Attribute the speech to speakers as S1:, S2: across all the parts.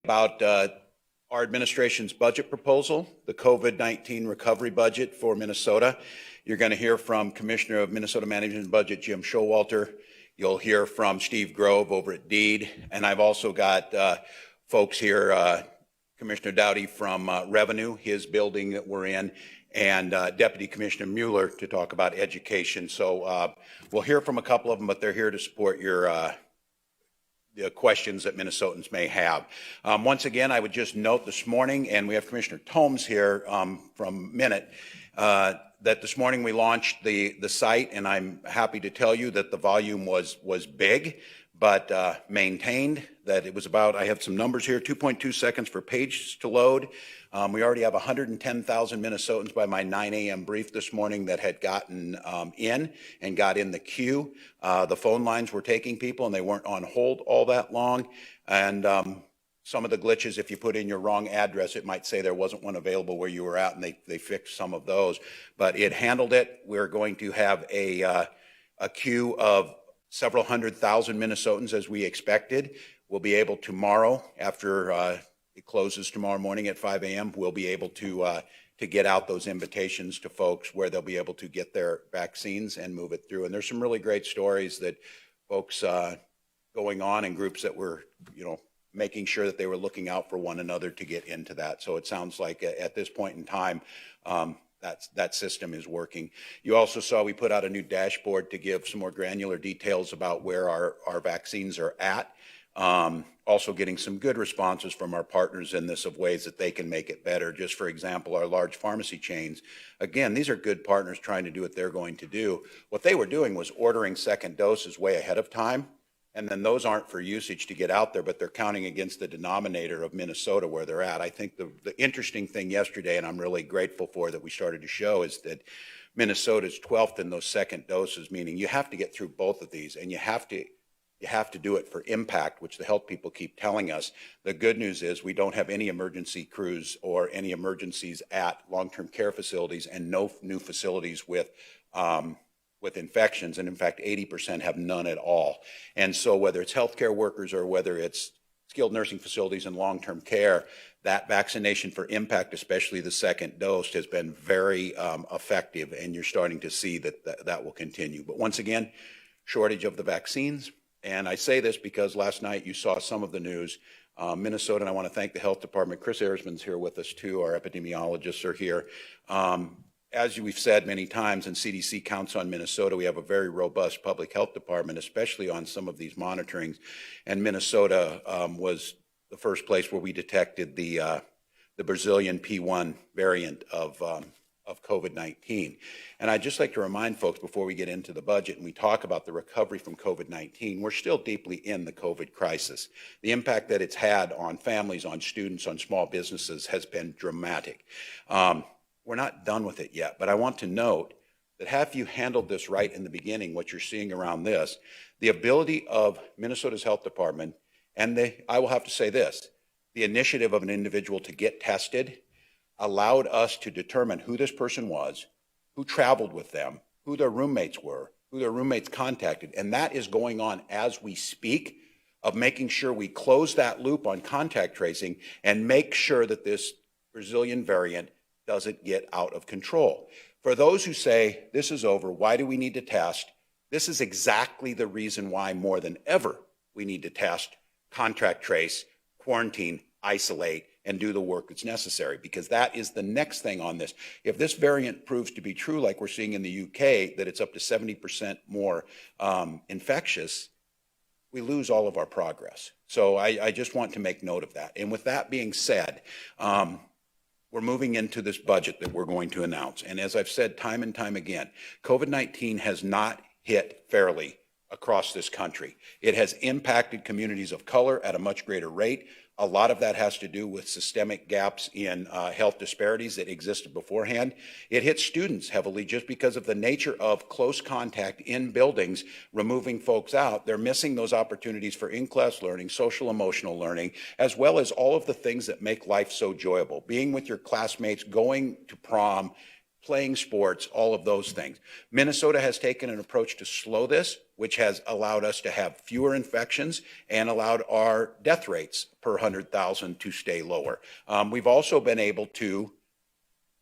S1: About our administration's budget proposal, the COVID-19 recovery budget for Minnesota. You're going to hear from Commissioner of Minnesota Management and Budget, Jim Showalter. You'll hear from Steve Grove over at DEED. And I've also got folks here, Commissioner Dowdy from Revenue, his building that we're in, and Deputy Commissioner Mueller to talk about education. So we'll hear from a couple of them, but they're here to support your the questions that Minnesotans may have. Once again, I would just note this morning, and we have Commissioner Tomes here from Minute, that this morning we launched the site, and I'm happy to tell you that the volume was big, but maintained. That it was about, I have some numbers here, 2.2 seconds per page to load. We already have 110,000 Minnesotans by my 9 a.m. brief this morning that had gotten in and got in the queue. The phone lines were taking people and they weren't on hold all that long. And some of the glitches, if you put in your wrong address, it might say there wasn't one available where you were at, and they fixed some of those. But it handled it. We're going to have a queue of several 100,000 Minnesotans as we expected. We'll be able tomorrow, after it closes tomorrow morning at 5 a.m., we'll be able to get out those invitations to folks where they'll be able to get their vaccines and move it through. And there's some really great stories that folks going on in groups that were, making sure that they were looking out for one another to get into that. So it sounds like at this point in time, that system is working. You also saw we put out a new dashboard to give some more granular details about where our vaccines are at. Also getting some good responses from our partners in this of ways that they can make it better. Just for example, our large pharmacy chains. Again, these are good partners trying to do what they're going to do. What they were doing was ordering second doses way ahead of time. And then those aren't for usage to get out there, but they're counting against the denominator of Minnesota where they're at. I think the interesting thing yesterday, and I'm really grateful for that we started to show, is that Minnesota's 12th in those second doses, meaning you have to get through both of these, and you have to do it for impact, which the health people keep telling us. The good news is we don't have any emergency crews or any emergencies at long-term care facilities, and no new facilities with infections, and in fact 80% have none at all. And so whether it's healthcare workers or whether it's skilled nursing facilities and long-term care, that vaccination for impact, especially the second dose, has been very effective, and you're starting to see that will continue. But once again, shortage of the vaccines. And I say this because last night you saw some of the news. Minnesota, and I want to thank the health department. Chris Ersman's here with us too. Our epidemiologists are here. As we've said many times, and CDC counts on Minnesota, we have a very robust public health department, especially on some of these monitorings. And Minnesota was the first place where we detected the Brazilian P1 variant of COVID-19. And I'd just like to remind folks before we get into the budget and we talk about the recovery from COVID-19, we're still deeply in the COVID crisis. The impact that it's had on families, on students, on small businesses has been dramatic. We're not done with it yet, but I want to note that have you handled this right in the beginning, what you're seeing around this, the ability of Minnesota's health department, and I will have to say this, the initiative of an individual to get tested allowed us to determine who this person was, who traveled with them, who their roommates were, who their roommates contacted. And that is going on as we speak, of making sure we close that loop on contact tracing and make sure that this Brazilian variant doesn't get out of control. For those who say, this is over, why do we need to test? This is exactly the reason why more than ever we need to test, contact trace, quarantine, isolate, and do the work that's necessary, because that is the next thing on this. If this variant proves to be true, like we're seeing in the UK, that it's up to 70% more infectious, we lose all of our progress. So I just want to make note of that. And with that being said, we're moving into this budget that we're going to announce. And as I've said time and time again, COVID-19 has not hit fairly across this country. It has impacted communities of color at a much greater rate. A lot of that has to do with systemic gaps in health disparities that existed beforehand. It hits students heavily just because of the nature of close contact in buildings, removing folks out. They're missing those opportunities for in-class learning, social emotional learning, as well as all of the things that make life so enjoyable. Being with your classmates, going to prom, playing sports, all of those things. Minnesota has taken an approach to slow this which has allowed us to have fewer infections and allowed our death rates per 100,000 to stay lower. We've also been able to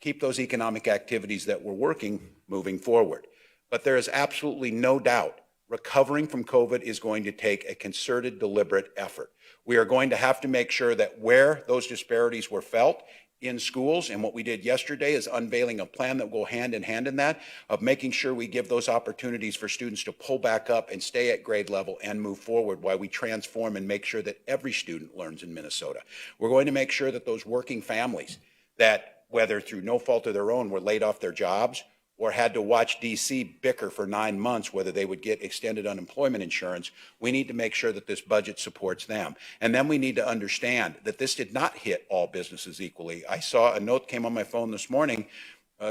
S1: keep those economic activities that we're working moving forward. But there is absolutely no doubt recovering from COVID is going to take a concerted, deliberate effort. We are going to have to make sure that where those disparities were felt in schools, and what we did yesterday is unveiling a plan that will go hand in hand in that, of making sure we give those opportunities for students to pull back up and stay at grade level and move forward while we transform and make sure that every student learns in Minnesota. We're going to make sure that those working families that, whether through no fault of their own, were laid off their jobs or had to watch DC bicker for 9 months whether they would get extended unemployment insurance, we need to make sure that this budget supports them. And then we need to understand that this did not hit all businesses equally. I saw a note came on my phone this morning.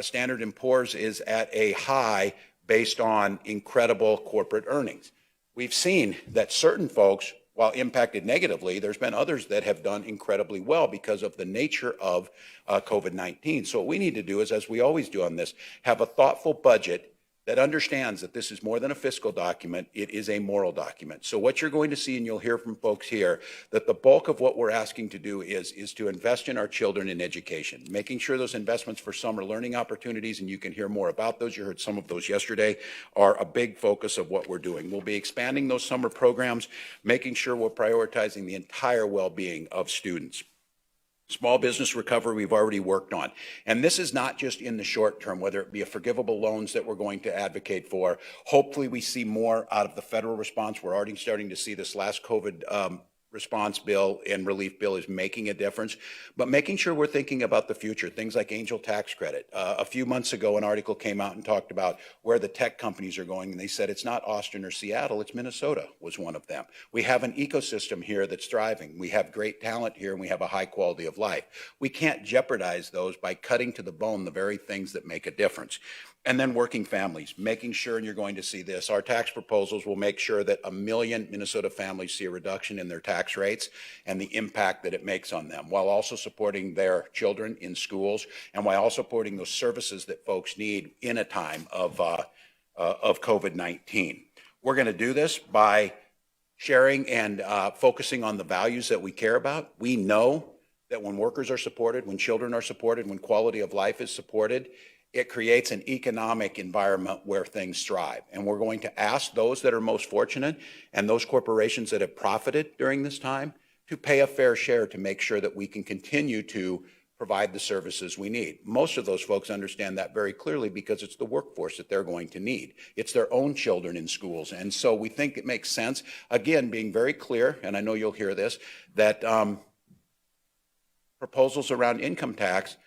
S1: Standard & Poor's is at a high based on incredible corporate earnings. We've seen that certain folks, while impacted negatively, there's been others that have done incredibly well because of the nature of COVID-19. So what we need to do is, as we always do on this, have a thoughtful budget that understands that this is more than a fiscal document, it is a moral document. So what you're going to see, and you'll hear from folks here, that the bulk of what we're asking to do is to invest in our children in education, making sure those investments for summer learning opportunities, and you can hear more about those, you heard some of those yesterday, are a big focus of what we're doing. We'll be expanding those summer programs, making sure we're prioritizing the entire well-being of students. Small business recovery we've already worked on. And this is not just in the short term, whether it be a forgivable loans that we're going to advocate for. Hopefully we see more out of the federal response. We're already starting to see this last COVID response bill and relief bill is making a difference, but making sure we're thinking about the future, things like angel tax credit. A few months ago, an article came out and talked about where the tech companies are going, and they said it's not Austin or Seattle, it's Minnesota was one of them. We have an ecosystem here that's thriving. We have great talent here, and we have a high quality of life. We can't jeopardize those by cutting to the bone the very things that make a difference. And then working families, making sure, and you're going to see this, our tax proposals will make sure that 1 million Minnesota families see a reduction in their tax rates and the impact that it makes on them, while also supporting their children in schools and while also supporting those services that folks need in a time of COVID-19. We're going to do this by sharing and focusing on the values that we care about. We know that when workers are supported, when children are supported, when quality of life is supported, it creates an economic environment where things thrive. And we're going to ask those that are most fortunate and those corporations that have profited during this time to pay a fair share to make sure that we can continue to provide the services we need. Most of those folks understand that very clearly because it's the workforce that they're going to need. It's their own children in schools. And so we think it makes sense, again, being very clear, and I know you'll hear this, that proposals around income tax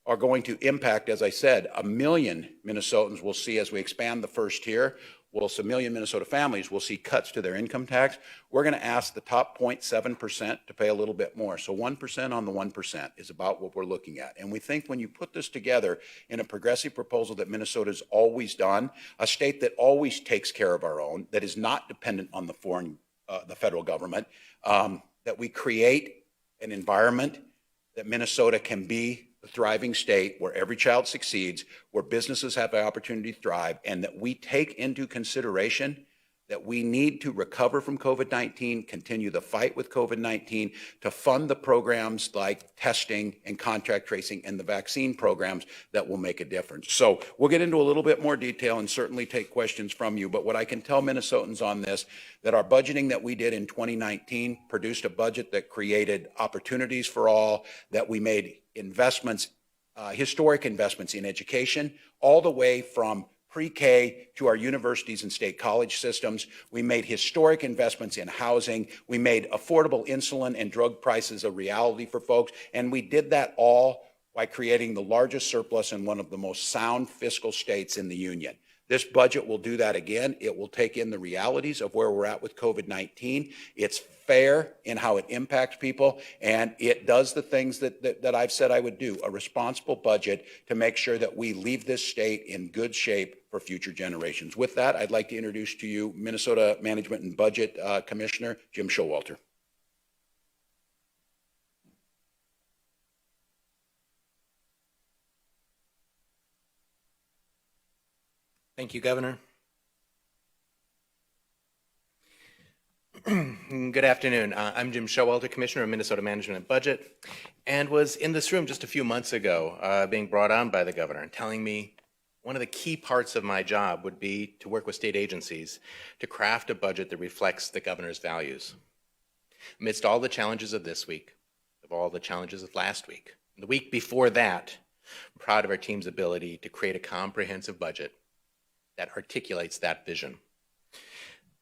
S1: are going to impact, as I said, 1 million Minnesotans will see as we expand the first tier. Well, 1 million Minnesota families will see cuts to their income tax. We're going to ask the top 0.7% to pay a little bit more. So 1% on the 1% is about what we're looking at. And we think when you put this together in a progressive proposal that Minnesota's always done, a state that always takes care of our own, that is not dependent on the federal government, that we create an environment that Minnesota can be a thriving state where every child succeeds, where businesses have the opportunity to thrive, and that we take into consideration that we need to recover from COVID-19, continue the fight with COVID-19, to fund the programs like testing and contact tracing and the vaccine programs that will make a difference. So we'll get into a little bit more detail and certainly take questions from you. But what I can tell Minnesotans on this, that our budgeting that we did in 2019 produced a budget that created opportunities for all, that we made investments, historic investments in education, all the way from pre-K to our universities and state college systems. We made historic investments in housing. We made affordable insulin and drug prices a reality for folks. And we did that all by creating the largest surplus in one of the most sound fiscal states in the union. This budget will do that again. It will take in the realities of where we're at with COVID-19. It's fair in how it impacts people, and it does the things that I've said I would do, a responsible budget to make sure that we leave this state in good shape for future generations. With that, I'd like to introduce to you Minnesota Management and Budget Commissioner Jim Showalter.
S2: Thank you, Governor. Good afternoon. I'm Jim Showalter, Commissioner of Minnesota Management and Budget, and was in this room just a few months ago being brought on by the governor and telling me one of the key parts of my job would be to work with state agencies to craft a budget that reflects the governor's values. Amidst all the challenges of this week, of all the challenges of last week, and the week before that, I'm proud of our team's ability to create a comprehensive budget that articulates that vision.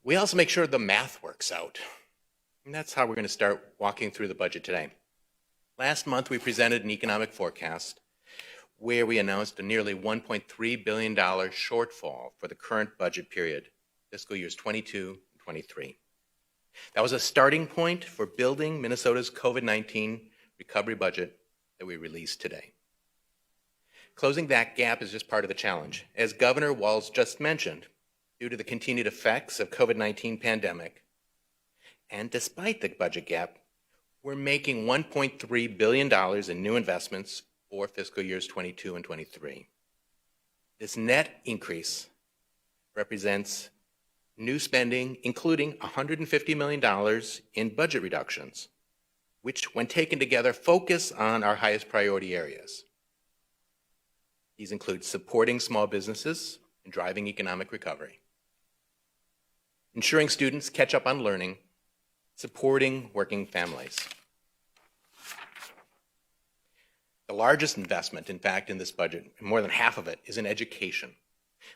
S2: We also make sure the math works out. And that's how we're going to start walking through the budget today. Last month, we presented an economic forecast where we announced a nearly $1.3 billion shortfall for the current budget period, fiscal years 22 and 23. That was a starting point for building Minnesota's COVID-19 recovery budget that we released today. Closing that gap is just part of the challenge. As Governor Walz just mentioned, due to the continued effects of COVID-19 pandemic, and despite the budget gap, we're making $1.3 billion in new investments for fiscal years 22 and 23. This net increase represents new spending, including $150 million in budget reductions, which, when taken together, focus on our highest priority areas. These include supporting small businesses and driving economic recovery, ensuring students catch up on learning, supporting working families. The largest investment, in fact, in this budget, more than half of it, is in education.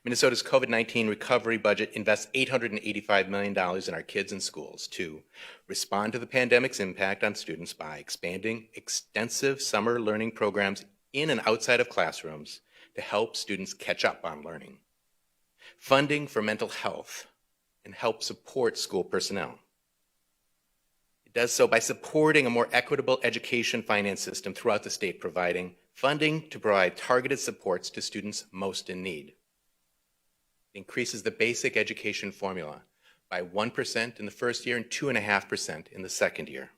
S2: Minnesota's COVID-19 recovery budget invests $885 million in our kids and schools to respond to the pandemic's impact on students by expanding extensive summer learning programs in and outside of classrooms to help students catch up on learning, funding for mental health, and help support school personnel. It does so by supporting a more equitable education finance system throughout the state, providing funding to provide targeted supports to students most in need. It increases the basic education formula by 1% in the first year and 2.5% in the second year.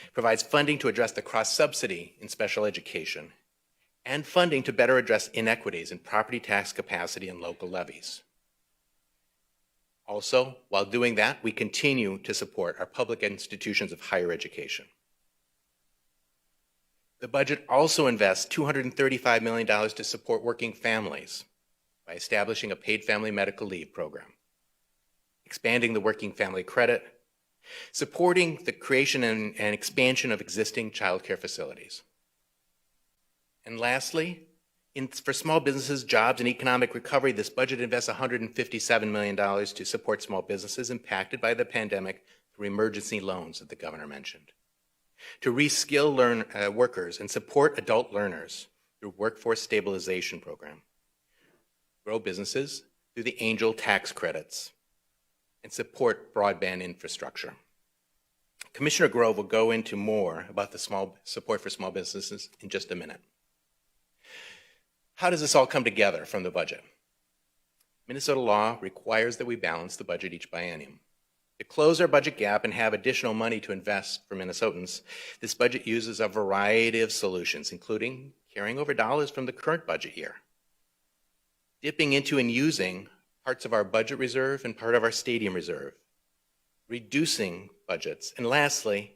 S2: It provides funding to address the cross-subsidy in special education and funding to better address inequities in property tax capacity and local levies. Also, while doing that, we continue to support our public institutions of higher education. The budget also invests $235 million to support working families by establishing a paid family medical leave program, expanding the working family credit, supporting the creation and expansion of existing child care facilities. And lastly, for small businesses, jobs, and economic recovery, this budget invests $157 million to support small businesses impacted by the pandemic through emergency loans that the governor mentioned, to reskill workers and support adult learners through workforce stabilization program, grow businesses through the Angel tax credits, and support broadband infrastructure. Commissioner Grove will go into more about the support for small businesses in just a minute. How does this all come together from the budget? Minnesota law requires that we balance the budget each biennium. To close our budget gap and have additional money to invest for Minnesotans, this budget uses a variety of solutions, including carrying over dollars from the current budget year, dipping into and using parts of our budget reserve and part of our stadium reserve, reducing budgets, and lastly,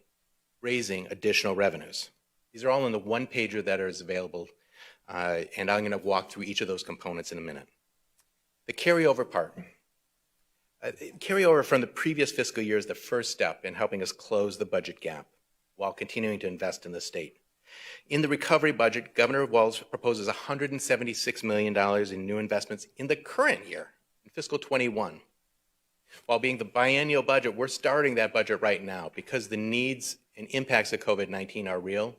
S2: raising additional revenues. These are all in the one-pager that is available, and I'm going to walk through each of those components in a minute. The carryover part. Carryover from the previous fiscal year is the first step in helping us close the budget gap while continuing to invest in the state. In the recovery budget, Governor Walz proposes $176 million in new investments in the current year, in fiscal 21. While being the biennial budget, we're starting that budget right now because the needs and impacts of COVID-19 are real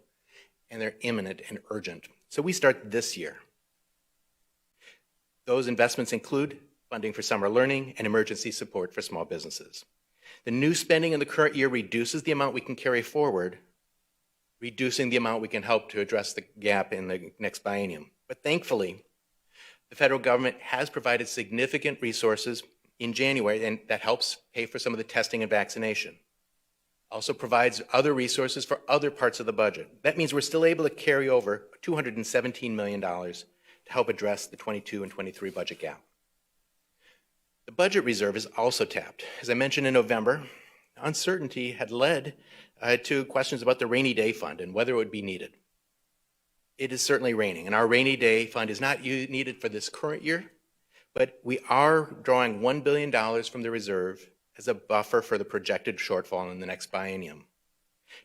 S2: and they're imminent and urgent. So we start this year. Those investments include funding for summer learning and emergency support for small businesses. The new spending in the current year reduces the amount we can carry forward, reducing the amount we can help to address the gap in the next biennium. But thankfully, the federal government has provided significant resources in January, and that helps pay for some of the testing and vaccination. Also provides other resources for other parts of the budget. That means we're still able to carry over $217 million to help address the 22 and 23 budget gap. The budget reserve is also tapped. As I mentioned in November, uncertainty had led to questions about the rainy day fund and whether it would be needed. It is certainly raining, and our rainy day fund is not needed for this current year, but we are drawing $1 billion from the reserve as a buffer for the projected shortfall in the next biennium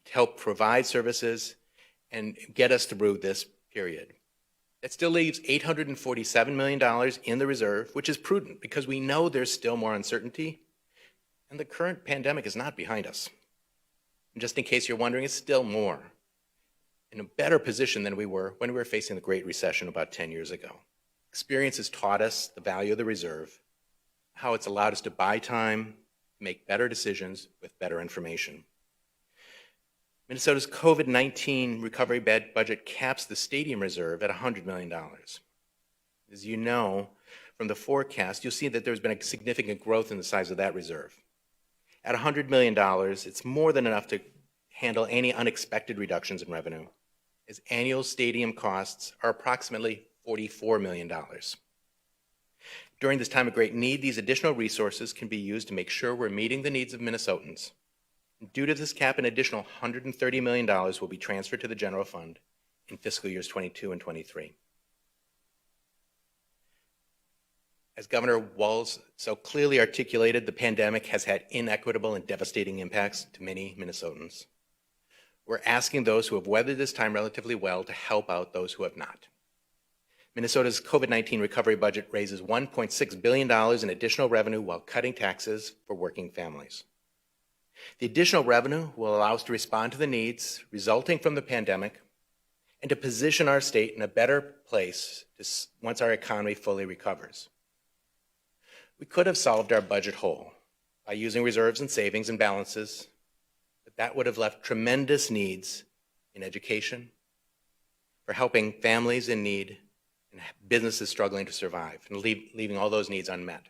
S2: to help provide services and get us through this period. That still leaves $847 million in the reserve, which is prudent because we know there's still more uncertainty, and the current pandemic is not behind us. And just in case you're wondering, it's still more in a better position than we were when we were facing the Great Recession about 10 years ago. Experience has taught us the value of the reserve, how it's allowed us to buy time, make better decisions with better information. Minnesota's COVID-19 recovery budget caps the stadium reserve at $100 million. As you know from the forecast, you'll see that there's been a significant growth in the size of that reserve. At $100 million, it's more than enough to handle any unexpected reductions in revenue, as annual stadium costs are approximately $44 million. During this time of great need, these additional resources can be used to make sure we're meeting the needs of Minnesotans. Due to this cap, an additional $130 million will be transferred to the general fund in fiscal years 22 and 23. As Governor Walz so clearly articulated, the pandemic has had inequitable and devastating impacts to many Minnesotans. We're asking those who have weathered this time relatively well to help out those who have not. Minnesota's COVID-19 recovery budget raises $1.6 billion in additional revenue while cutting taxes for working families. The additional revenue will allow us to respond to the needs resulting from the pandemic and to position our state in a better place once our economy fully recovers. We could have solved our budget whole by using reserves and savings and balances, but that would have left tremendous needs in education, for helping families in need, and businesses struggling to survive, and leaving all those needs unmet.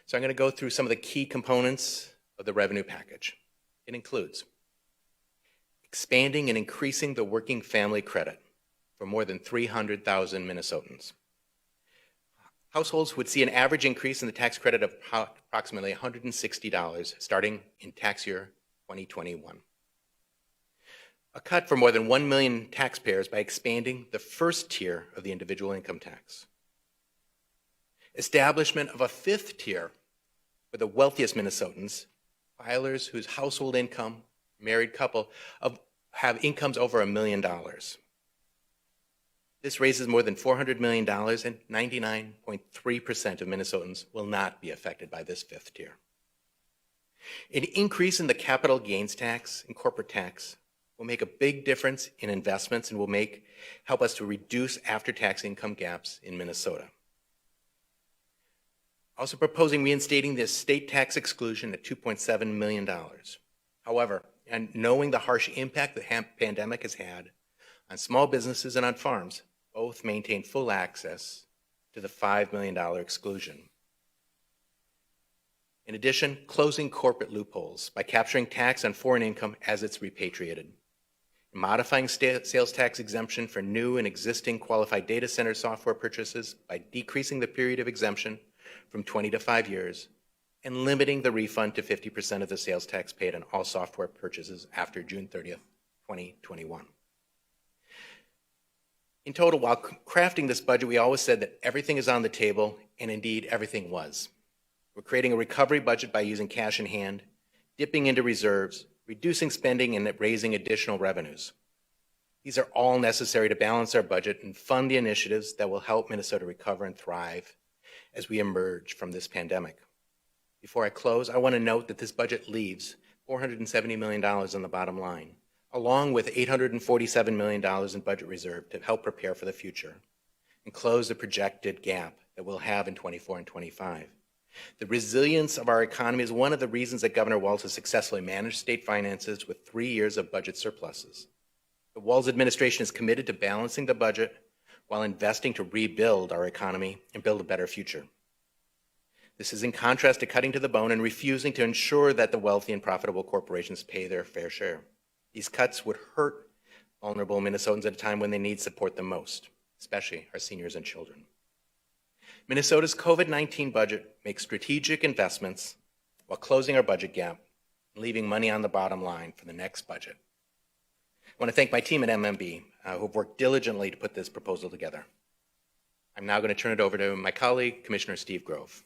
S2: So I'm going to go through some of the key components of the revenue package. It includes expanding and increasing the working family credit for more than 300,000 Minnesotans. Households would see an average increase in the tax credit of approximately $160 starting in tax year 2021. A cut for more than 1 million taxpayers by expanding the first tier of the individual income tax. Establishment of a fifth tier for the wealthiest Minnesotans, filers whose household income, married couple, have incomes over $1 million. This raises more than $400 million, and 99.3% of Minnesotans will not be affected by this fifth tier. An increase in the capital gains tax and corporate tax will make a big difference in investments and will help us to reduce after-tax income gaps in Minnesota. Also proposing reinstating the estate tax exclusion at $2.7 million. However, and knowing the harsh impact the pandemic has had on small businesses and on farms, both maintain full access to the $5 million exclusion. In addition, closing corporate loopholes by capturing tax on foreign income as it's repatriated. Modifying sales tax exemption for new and existing qualified data center software purchases by decreasing the period of exemption from 20 to 5 years, and limiting the refund to 50% of the sales tax paid on all software purchases after June 30th, 2021. In total, while crafting this budget, we always said that everything is on the table, and indeed everything was. We're creating a recovery budget by using cash in hand, dipping into reserves, reducing spending, and raising additional revenues. These are all necessary to balance our budget and fund the initiatives that will help Minnesota recover and thrive as we emerge from this pandemic. Before I close, I want to note that this budget leaves $470 million on the bottom line, along with $847 million in budget reserve to help prepare for the future and close the projected gap that we'll have in 24 and 25. The resilience of our economy is one of the reasons that Governor Walz has successfully managed state finances with 3 years of budget surpluses. The Walz administration is committed to balancing the budget while investing to rebuild our economy and build a better future. This is in contrast to cutting to the bone and refusing to ensure that the wealthy and profitable corporations pay their fair share. These cuts would hurt vulnerable Minnesotans at a time when they need support the most, especially our seniors and children. Minnesota's COVID-19 budget makes strategic investments while closing our budget gap leaving money on the bottom line for the next budget. I want to thank my team at MMB who have worked diligently to put this proposal together. I'm now going to turn it over to my colleague, Commissioner Steve Grove.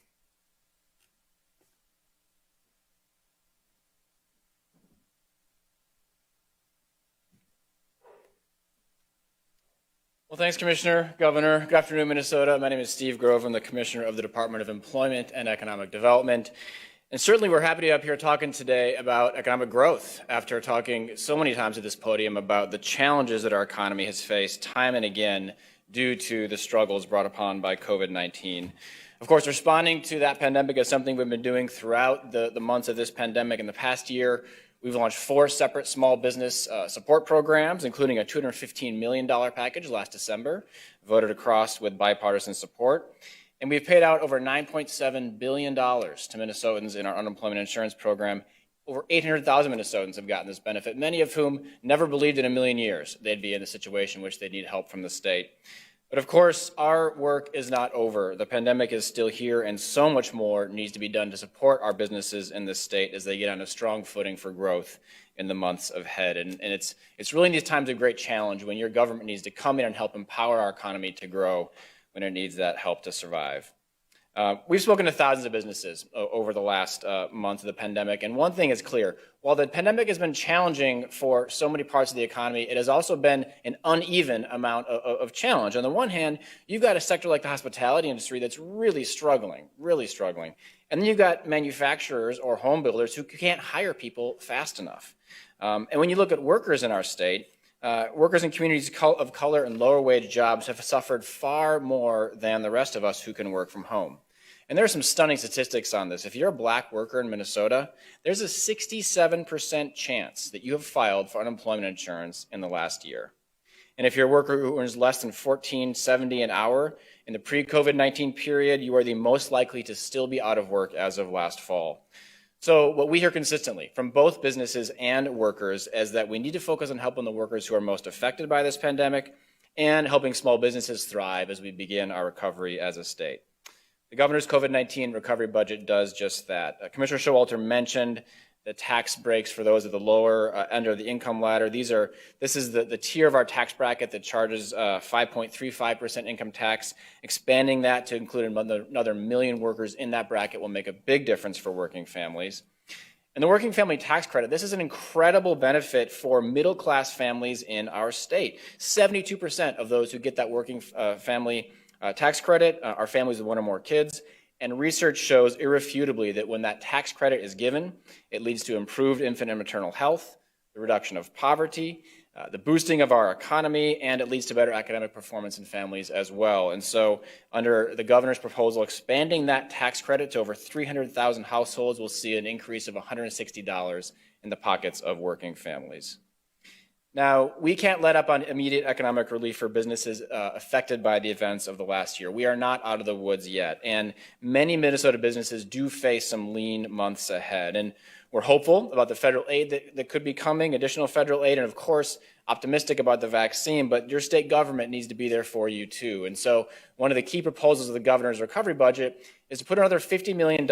S3: Well, thanks, Commissioner, Governor. Good afternoon, Minnesota. My name is Steve Grove. I'm the Commissioner of the Department of Employment and Economic Development. And certainly we're happy to be up here talking today about economic growth after talking so many times at this podium about the challenges that our economy has faced time and again due to the struggles brought upon by COVID-19. Of course, responding to that pandemic is something we've been doing throughout the months of this pandemic. In the past year, we've launched 4 separate small business support programs, including a $215 million package last December, voted across with bipartisan support. And we've paid out over $9.7 billion to Minnesotans in our unemployment insurance program. Over 800,000 Minnesotans have gotten this benefit, many of whom never believed in a million years they'd be in a situation in which they'd need help from the state. But of course, our work is not over. The pandemic is still here, and so much more needs to be done to support our businesses in this state as they get on a strong footing for growth in the months ahead. And it's really in these times of great challenge when your government needs to come in and help empower our economy to grow when it needs that help to survive. We've spoken to thousands of businesses over the last month of the pandemic, and one thing is clear. While the pandemic has been challenging for so many parts of the economy, it has also been an uneven amount of challenge. On the one hand, you've got a sector like the hospitality industry that's really struggling. And then you've got manufacturers or home builders who can't hire people fast enough. And when you look at workers in our state, workers in communities of color and lower wage jobs have suffered far more than the rest of us who can work from home. And there are some stunning statistics on this. If you're a black worker in Minnesota, there's a 67% chance that you have filed for unemployment insurance in the last year. And if you're a worker who earns less than $14.70 an hour, in the pre-COVID-19 period, you are the most likely to still be out of work as of last fall. So what we hear consistently from both businesses and workers is that we need to focus on helping the workers who are most affected by this pandemic and helping small businesses thrive as we begin our recovery as a state. The governor's COVID-19 recovery budget does just that. Commissioner Showalter mentioned the tax breaks for those at the lower end of the income ladder. This is the tier of our tax bracket that charges 5.35% income tax. Expanding that to include another million workers in that bracket will make a big difference for working families. And the working family tax credit, this is an incredible benefit for middle-class families in our state. 72% of those who get that working family tax credit are families with 1 or more kids. And research shows irrefutably that when that tax credit is given, it leads to improved infant and maternal health, the reduction of poverty, the boosting of our economy, and it leads to better academic performance in families as well. And so under the governor's proposal, expanding that tax credit to over 300,000 households will see an increase of $160 in the pockets of working families. Now, we can't let up on immediate economic relief for businesses affected by the events of the last year. We are not out of the woods yet, and many Minnesota businesses do face some lean months ahead. And we're hopeful about the federal aid that could be coming, additional federal aid, and of course, optimistic about the vaccine, but your state government needs to be there for you too. And so one of the key proposals of the governor's recovery budget is to put another $50 million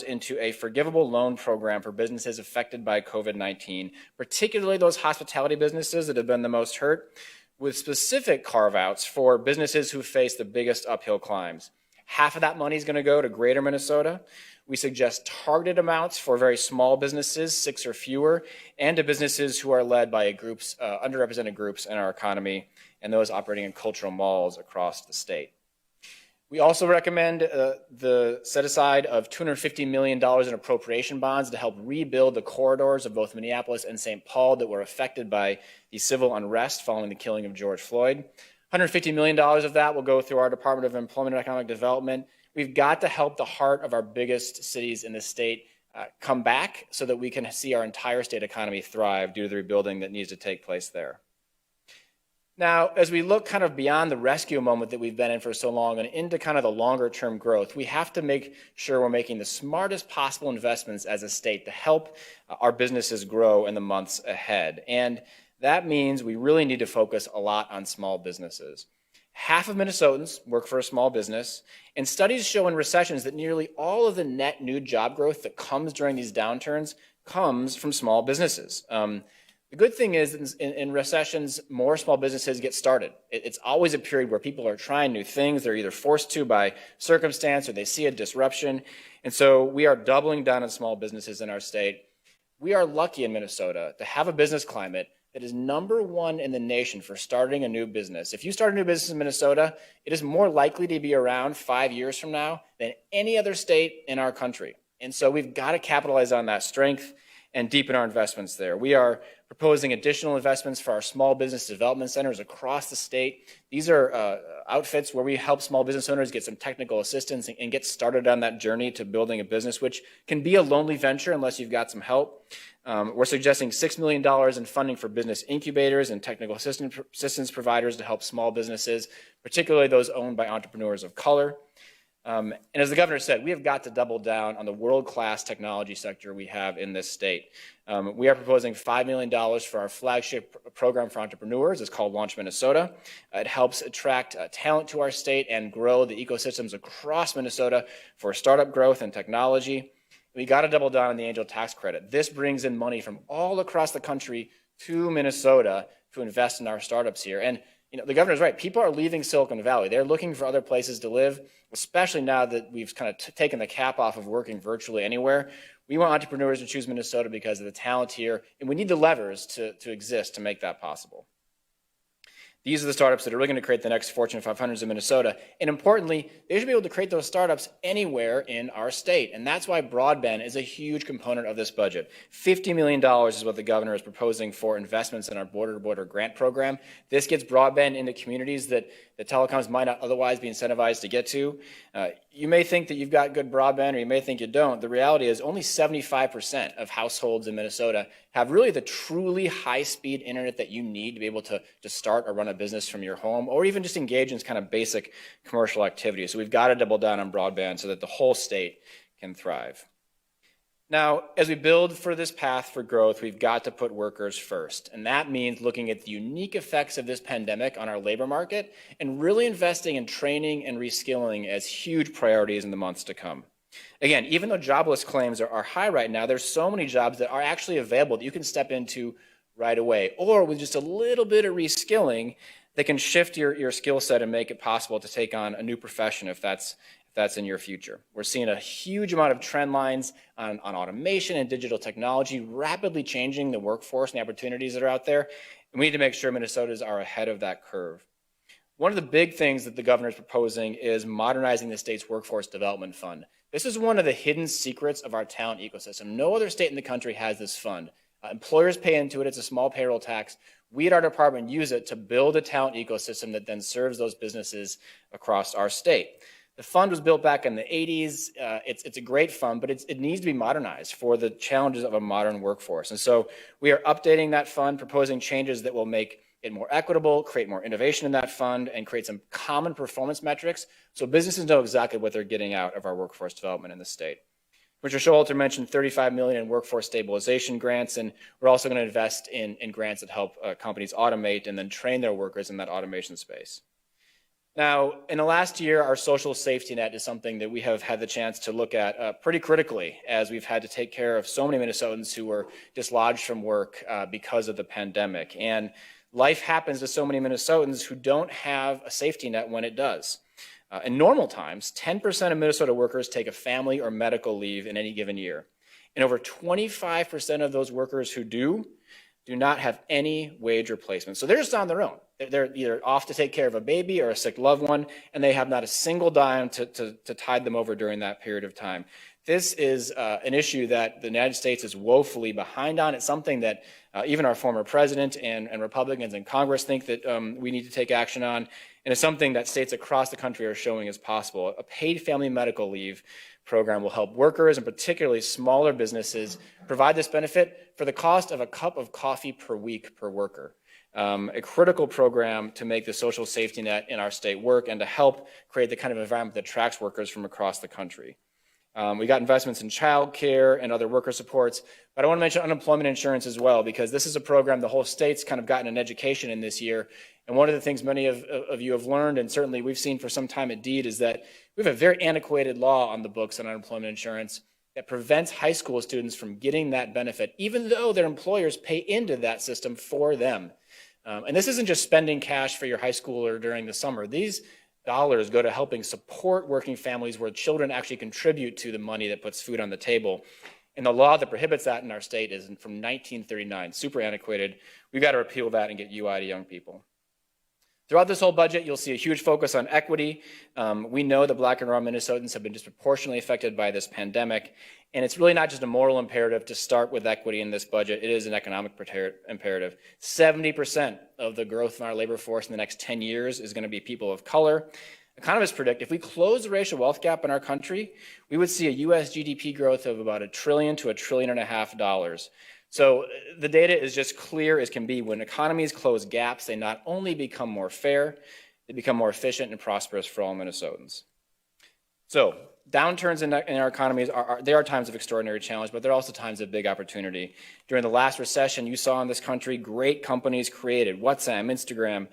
S3: into a forgivable loan program for businesses affected by COVID-19, particularly those hospitality businesses that have been the most hurt, with specific carve-outs for businesses who face the biggest uphill climbs. Half of that money is going to go to Greater Minnesota. We suggest targeted amounts for very small businesses, 6 or fewer, and to businesses who are led by underrepresented groups in our economy and those operating in cultural malls across the state. We also recommend the set aside of $250 million in appropriation bonds to help rebuild the corridors of both Minneapolis and St. Paul that were affected by the civil unrest following the killing of George Floyd. $150 million of that will go through our Department of Employment and Economic Development. We've got to help the heart of our biggest cities in the state come back so that we can see our entire state economy thrive due to the rebuilding that needs to take place there. Now, as we look kind of beyond the rescue moment that we've been in for so long and into kind of the longer term growth, we have to make sure we're making the smartest possible investments as a state to help our businesses grow in the months ahead. And that means we really need to focus a lot on small businesses. Half of Minnesotans work for a small business, and studies show in recessions that nearly all of the net new job growth that comes during these downturns comes from small businesses. The good thing is in recessions, more small businesses get started. It's always a period where people are trying new things. They're either forced to by circumstance or they see a disruption. And so we are doubling down on small businesses in our state. We are lucky in Minnesota to have a business climate that is #1 in the nation for starting a new business. If you start a new business in Minnesota, it is more likely to be around 5 years from now than any other state in our country. And so we've got to capitalize on that strength and deepen our investments there. We are proposing additional investments for our small business development centers across the state. These are outfits where we help small business owners get some technical assistance and get started on that journey to building a business, which can be a lonely venture unless you've got some help. We're suggesting $6 million in funding for business incubators and technical assistance providers to help small businesses, particularly those owned by entrepreneurs of color. And as the governor said, we have got to double down on the world-class technology sector we have in this state. We are proposing $5 million for our flagship program for entrepreneurs. It's called Launch Minnesota. It helps attract talent to our state and grow the ecosystems across Minnesota for startup growth and technology. We got to double down on the angel tax credit. This brings in money from all across the country to Minnesota to invest in our startups here. And the governor's right. People are leaving Silicon Valley. They're looking for other places to live, especially now that we've kind of taken the cap off of working virtually anywhere. We want entrepreneurs to choose Minnesota because of the talent here, and we need the levers to exist to make that possible. These are the startups that are really going to create the next Fortune 500s in Minnesota. And importantly, they should be able to create those startups anywhere in our state. And that's why broadband is a huge component of this budget. $50 million is what the governor is proposing for investments in our border-to-border grant program. This gets broadband into communities that the telecoms might not otherwise be incentivized to get to. You may think that you've got good broadband, or you may think you don't. The reality is only 75% of households in Minnesota have really the truly high-speed internet that you need to be able to start or run a business from your home, or even just engage in kind of basic commercial activities. So we've got to double down on broadband so that the whole state can thrive. Now, as we build for this path for growth, we've got to put workers first. And that means looking at the unique effects of this pandemic on our labor market and really investing in training and reskilling as huge priorities in the months to come. Again, even though jobless claims are high right now, there's so many jobs that are actually available that you can step into right away, or with just a little bit of reskilling, they can shift your skill set and make it possible to take on a new profession if that's in your future. We're seeing a huge amount of trend lines on automation and digital technology, rapidly changing the workforce and the opportunities that are out there, and we need to make sure Minnesotans are ahead of that curve. One of the big things that the governor is proposing is modernizing the state's workforce development fund. This is one of the hidden secrets of our talent ecosystem. No other state in the country has this fund. Employers pay into it. It's a small payroll tax. We at our department use it to build a talent ecosystem that then serves those businesses across our state. The fund was built back in the 80s. It's a great fund, but it needs to be modernized for the challenges of a modern workforce. And so we are updating that fund, proposing changes that will make it more equitable, create more innovation in that fund, and create some common performance metrics so businesses know exactly what they're getting out of our workforce development in the state. Commissioner Showalter mentioned $35 million in workforce stabilization grants, and we're also going to invest in grants that help companies automate and then train their workers in that automation space. Now, in the last year, our social safety net is something that we have had the chance to look at pretty critically, as we've had to take care of so many Minnesotans who were dislodged from work because of the pandemic. And life happens to so many Minnesotans who don't have a safety net when it does. In normal times, 10% of Minnesota workers take a family or medical leave in any given year. And over 25% of those workers who do not have any wage replacement. So they're just on their own. They're either off to take care of a baby or a sick loved one, and they have not a single dime to tide them over during that period of time. This is an issue that the United States is woefully behind on. It's something that even our former president and Republicans in Congress think that we need to take action on. And it's something that states across the country are showing is possible. A paid family medical leave program will help workers and particularly smaller businesses provide this benefit for the cost of a cup of coffee per week per worker. A critical program to make the social safety net in our state work and to help create the kind of environment that attracts workers from across the country. We got investments in childcare and other worker supports. But I want to mention unemployment insurance as well, because this is a program the whole state's kind of gotten an education in this year. And one of the things many of you have learned, and certainly we've seen for some time at DEED, is that we have a very antiquated law on the books on unemployment insurance that prevents high school students from getting that benefit, even though their employers pay into that system for them. And this isn't just spending cash for your high schooler during the summer. These dollars go to helping support working families where children actually contribute to the money that puts food on the table. And the law that prohibits that in our state is from 1939, super antiquated. We've got to repeal that and get UI to young people. Throughout this whole budget, you'll see a huge focus on equity. We know that Black and brown Minnesotans have been disproportionately affected by this pandemic, and it's really not just a moral imperative to start with equity in this budget. It is an economic imperative. 70% of the growth in our labor force in the next 10 years is going to be people of color. Economists predict if we close the racial wealth gap in our country, we would see a U.S. GDP growth of about $1 trillion to $1.5 trillion. So the data is just clear as can be. When economies close gaps, they not only become more fair, they become more efficient and prosperous for all Minnesotans. So downturns in our economies are times of extraordinary challenge, but they're also times of big opportunity. During the last recession, you saw in this country great companies created: WhatsApp, Instagram,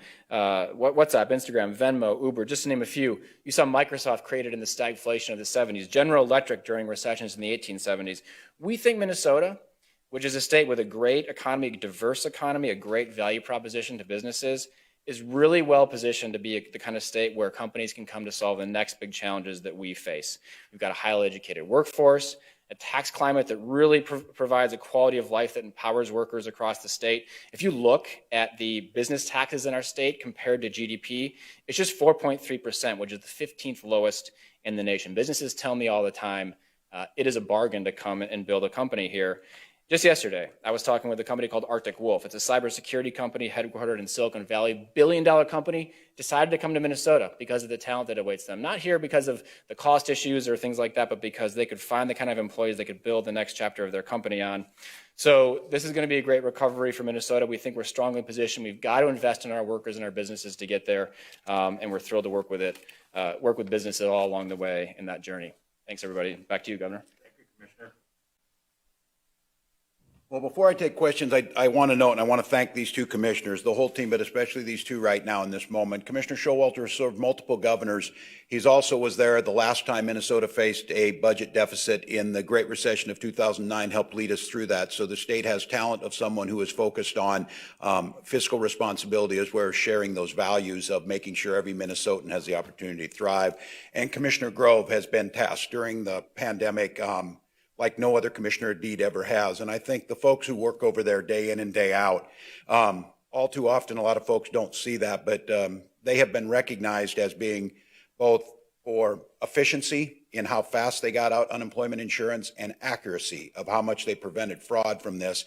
S3: Venmo, Uber, just to name a few. You saw Microsoft created in the stagflation of the 70s, General Electric during recessions in the 1870s. We think Minnesota, which is a state with a great economy, a diverse economy, a great value proposition to businesses, is really well positioned to be the kind of state where companies can come to solve the next big challenges that we face. We've got a highly educated workforce, a tax climate that really provides a quality of life that empowers workers across the state. If you look at the business taxes in our state compared to GDP, it's just 4.3%, which is the 15th lowest in the nation. Businesses tell me all the time, it is a bargain to come and build a company here. Just yesterday, I was talking with a company called Arctic Wolf. It's a cybersecurity company headquartered in Silicon Valley, billion-dollar company, decided to come to Minnesota because of the talent that awaits them. Not here because of the cost issues or things like that, but because they could find the kind of employees they could build the next chapter of their company on. So this is going to be a great recovery for Minnesota. We think we're strongly positioned. We've got to invest in our workers and our businesses to get there, and we're thrilled to work with businesses all along the way in that journey. Thanks, everybody. Back to you, Governor.
S1: Thank you, Commissioner. Well, before I take questions, I want to note, and I want to thank these two commissioners, the whole team, but especially these two right now in this moment. Commissioner Showalter has served multiple governors. He's also was there the last time Minnesota faced a budget deficit in the Great Recession of 2009, helped lead us through that. So the state has talent of someone who is focused on fiscal responsibility as well as sharing those values of making sure every Minnesotan has the opportunity to thrive. And Commissioner Grove has been tasked during the pandemic like no other commissioner at DEED ever has. And I think the folks who work over there day in and day out, all too often, a lot of folks don't see that, but they have been recognized as being both for efficiency in how fast they got out unemployment insurance and accuracy of how much they prevented fraud from this,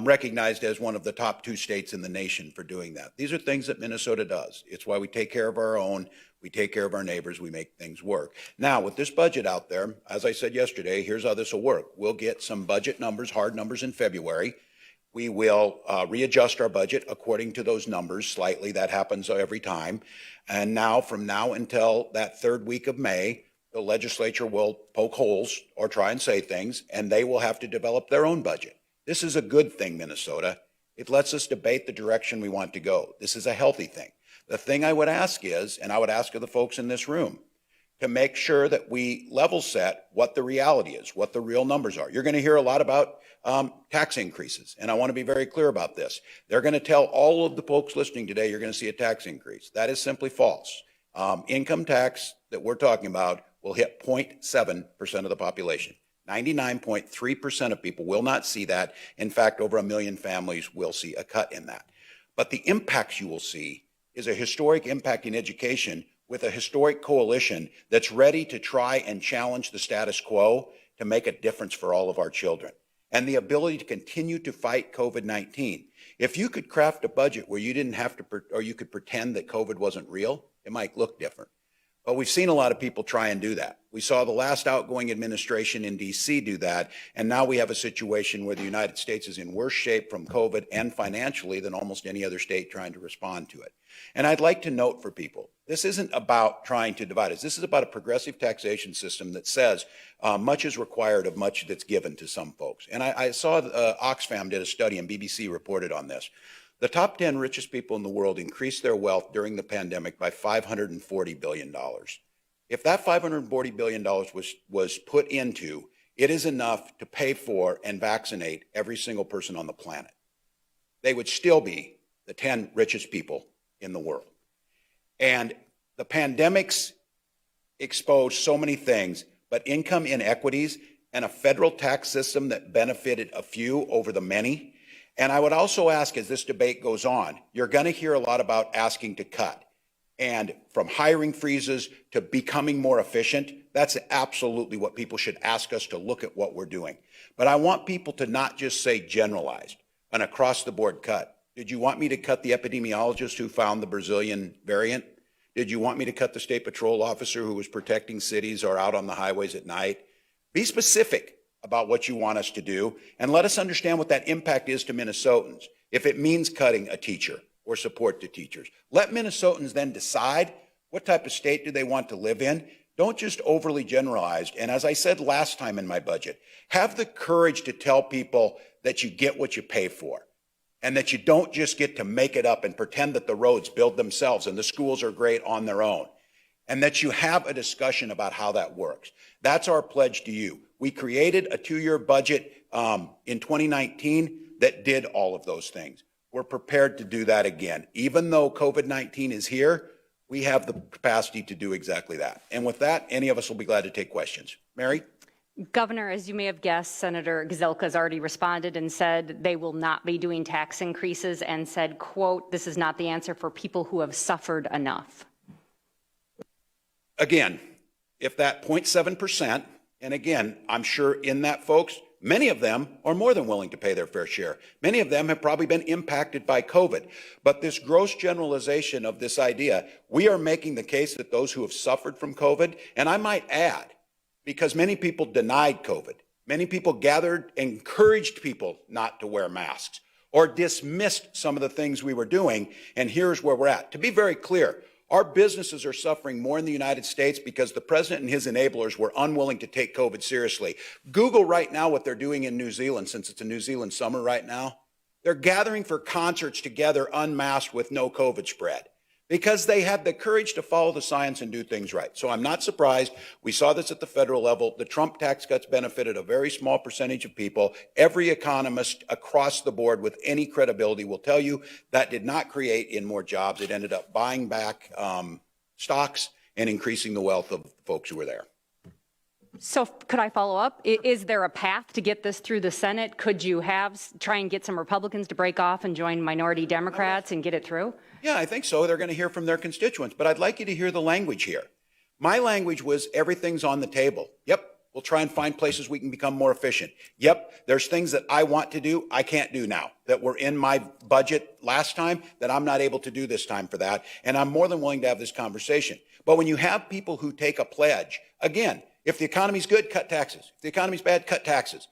S1: recognized as one of the top 2 states in the nation for doing that. These are things that Minnesota does. It's why we take care of our own. We take care of our neighbors. We make things work. Now, with this budget out there, as I said yesterday, here's how this will work. We'll get some budget numbers, hard numbers in February. We will readjust our budget according to those numbers slightly. That happens every time. And now, from now until that 3rd week of May, the legislature will poke holes or try and say things, and they will have to develop their own budget. This is a good thing, Minnesota. It lets us debate the direction we want to go. This is a healthy thing. The thing I would ask is, and I would ask of the folks in this room, to make sure that we level set what the reality is, what the real numbers are. You're going to hear a lot about tax increases, and I want to be very clear about this. They're going to tell all of the folks listening today you're going to see a tax increase. That is simply false. Income tax that we're talking about will hit 0.7% of the population. 99.3% of people will not see that. In fact, over 1 million families will see a cut in that. But the impacts you will see is a historic impact in education with a historic coalition that's ready to try and challenge the status quo to make a difference for all of our children. And the ability to continue to fight COVID-19. If you could craft a budget where you didn't have to, or you could pretend that COVID wasn't real, it might look different. But we've seen a lot of people try and do that. We saw the last outgoing administration in DC do that, and now we have a situation where the United States is in worse shape from COVID and financially than almost any other state trying to respond to it. And I'd like to note for people, this isn't about trying to divide us. This is about a progressive taxation system that says much is required of much that's given to some folks. And I saw Oxfam did a study, and BBC reported on this. The top 10 richest people in the world increased their wealth during the pandemic by $540 billion. If that $540 billion was put into, it is enough to pay for and vaccinate every single person on the planet. They would still be the 10 richest people in the world. And the pandemics exposed so many things, but income inequities and a federal tax system that benefited a few over the many. And I would also ask, as this debate goes on, you're going to hear a lot about asking to cut. And from hiring freezes to becoming more efficient, that's absolutely what people should ask us to look at what we're doing. But I want people to not just say generalized, an across-the-board cut. Did you want me to cut the epidemiologist who found the Brazilian variant? Did you want me to cut the state patrol officer who was protecting cities or out on the highways at night? Be specific about what you want us to do, and let us understand what that impact is to Minnesotans. If it means cutting a teacher or support to teachers, let Minnesotans then decide what type of state do they want to live in. Don't just overly generalize. And as I said last time in my budget, have the courage to tell people that you get what you pay for, and that you don't just get to make it up and pretend that the roads build themselves and the schools are great on their own, and that you have a discussion about how that works. That's our pledge to you. We created a 2-year budget in 2019 that did all of those things. We're prepared to do that again. Even though COVID-19 is here, we have the capacity to do exactly that. And with that, any of us will be glad to take questions. Mary?
S4: Governor, as you may have guessed, Senator Gazelka has already responded and said they will not be doing tax increases and said, quote, this is not the answer for people who have suffered enough.
S1: Again, if that 0.7%, and again, I'm sure in that, folks, many of them are more than willing to pay their fair share. Many of them have probably been impacted by COVID. But this gross generalization of this idea, we are making the case that those who have suffered from COVID, and I might add, because many people denied COVID, many people gathered, encouraged people not to wear masks, or dismissed some of the things we were doing, and here's where we're at. To be very clear, our businesses are suffering more in the United States because the president and his enablers were unwilling to take COVID seriously. Google right now what they're doing in New Zealand, since it's a New Zealand summer right now. They're gathering for concerts together unmasked with no COVID spread because they had the courage to follow the science and do things right. So I'm not surprised. We saw this at the federal level. The Trump tax cuts benefited a very small percentage of people. Every economist across the board with any credibility will tell you that did not create in more jobs. It ended up buying back stocks and increasing the wealth of folks who were there.
S4: So could I follow up? Is there a path to get this through the Senate? Could you try and get some Republicans to break off and join minority Democrats and get it through?
S1: Yeah, I think so. They're going to hear from their constituents. But I'd like you to hear the language here. My language was everything's on the table. Yep, we'll try and find places we can become more efficient. Yep, there's things that I want to do I can't do now that were in my budget last time that I'm not able to do this time for that. And I'm more than willing to have this conversation. But when you have people who take a pledge, again, if the economy's good, cut taxes. If the economy's bad, cut taxes.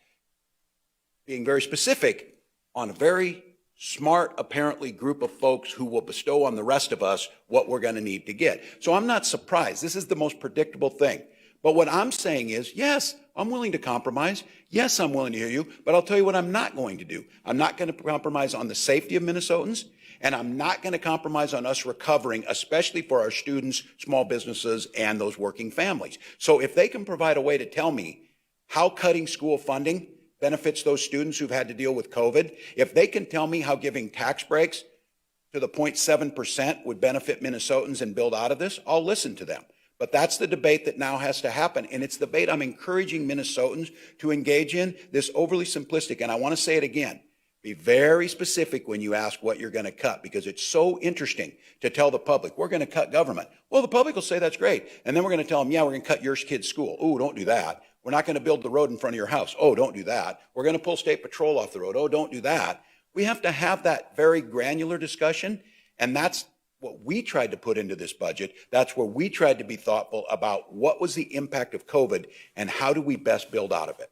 S1: Being very specific on a very smart, apparently, group of folks who will bestow on the rest of us what we're going to need to get. So I'm not surprised. This is the most predictable thing. But what I'm saying is, yes, I'm willing to compromise. Yes, I'm willing to hear you. But I'll tell you what I'm not going to do. I'm not going to compromise on the safety of Minnesotans. And I'm not going to compromise on us recovering, especially for our students, small businesses, and those working families. So if they can provide a way to tell me how cutting school funding benefits those students who've had to deal with COVID, if they can tell me how giving tax breaks to the 0.7% would benefit Minnesotans and build out of this, I'll listen to them. But that's the debate that now has to happen. And it's the debate I'm encouraging Minnesotans to engage in, this overly simplistic. And I want to say it again. Be very specific when you ask what you're going to cut, because it's so interesting to tell the public, we're going to cut government. Well, the public will say that's great. And then we're going to tell them, yeah, we're going to cut your kid's school. Oh, don't do that. We're not going to build the road in front of your house. Oh, don't do that. We're going to pull state patrol off the road. Oh, don't do that. We have to have that very granular discussion. And that's what we tried to put into this budget. That's where we tried to be thoughtful about what was the impact of COVID and how do we best build out of it.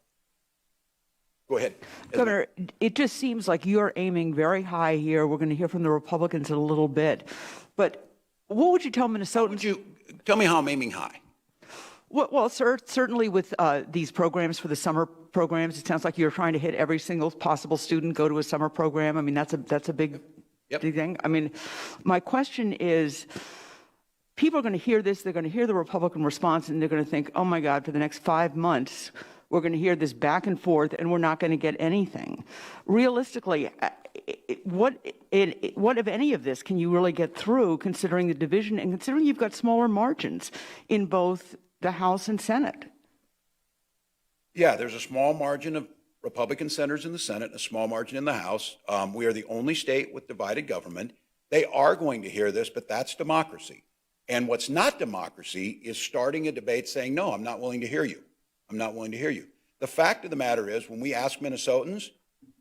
S1: Go ahead.
S5: Governor, it just seems like you're aiming very high here. We're going to hear from the Republicans in a little bit. But what would you tell Minnesotans?
S1: Would you tell me how I'm aiming high?
S5: Well, sir, certainly with these programs for the summer programs, it sounds like you're trying to hit every single possible student go to a summer program. I mean, that's a big, big thing. I mean, my question is, people are going to hear this, they're going to hear the Republican response, and they're going to think, oh my God, for the next 5 months, we're going to hear this back and forth, and we're not going to get anything. Realistically, what if any of this can you really get through, considering the division and considering you've got smaller margins in both the House and Senate?
S1: Yeah, there's a small margin of Republican senators in the Senate, a small margin in the House. We are the only state with divided government. They are going to hear this, but that's democracy. And what's not democracy is starting a debate saying, no, I'm not willing to hear you. I'm not willing to hear you. The fact of the matter is, when we ask Minnesotans,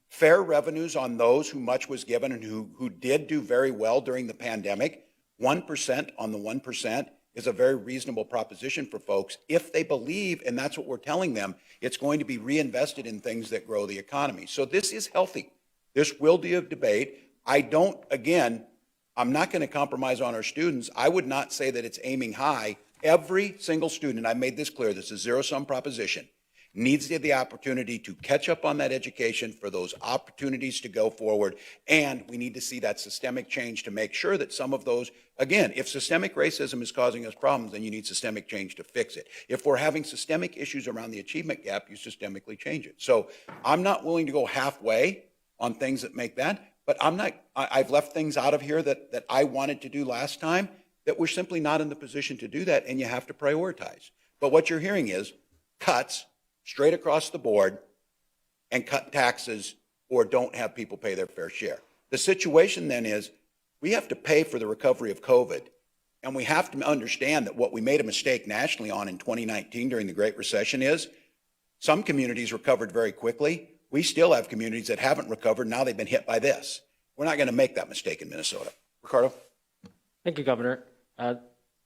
S1: fair revenues on those who much was given and who did do very well during the pandemic, 1% on the 1% is a very reasonable proposition for folks if they believe, and that's what we're telling them, it's going to be reinvested in things that grow the economy. So this is healthy. This will be a debate. I'm not going to compromise on our students. I would not say that it's aiming high. Every single student, and I made this clear, this is a zero-sum proposition, needs to have the opportunity to catch up on that education, for those opportunities to go forward, and we need to see that systemic change to make sure that some of those, again, if systemic racism is causing us problems, then you need systemic change to fix it. If we're having systemic issues around the achievement gap, you systemically change it. So I'm not willing to go halfway on things that make that, but I've left things out of here that I wanted to do last time that we're simply not in the position to do that, and you have to prioritize. But what you're hearing is cuts straight across the board and cut taxes or don't have people pay their fair share. The situation then is we have to pay for the recovery of COVID, and we have to understand that what we made a mistake nationally on in 2019 during the Great Recession is some communities recovered very quickly. We still have communities that haven't recovered. Now they've been hit by this. We're not going to make that mistake in Minnesota. Ricardo?
S6: Thank you, Governor.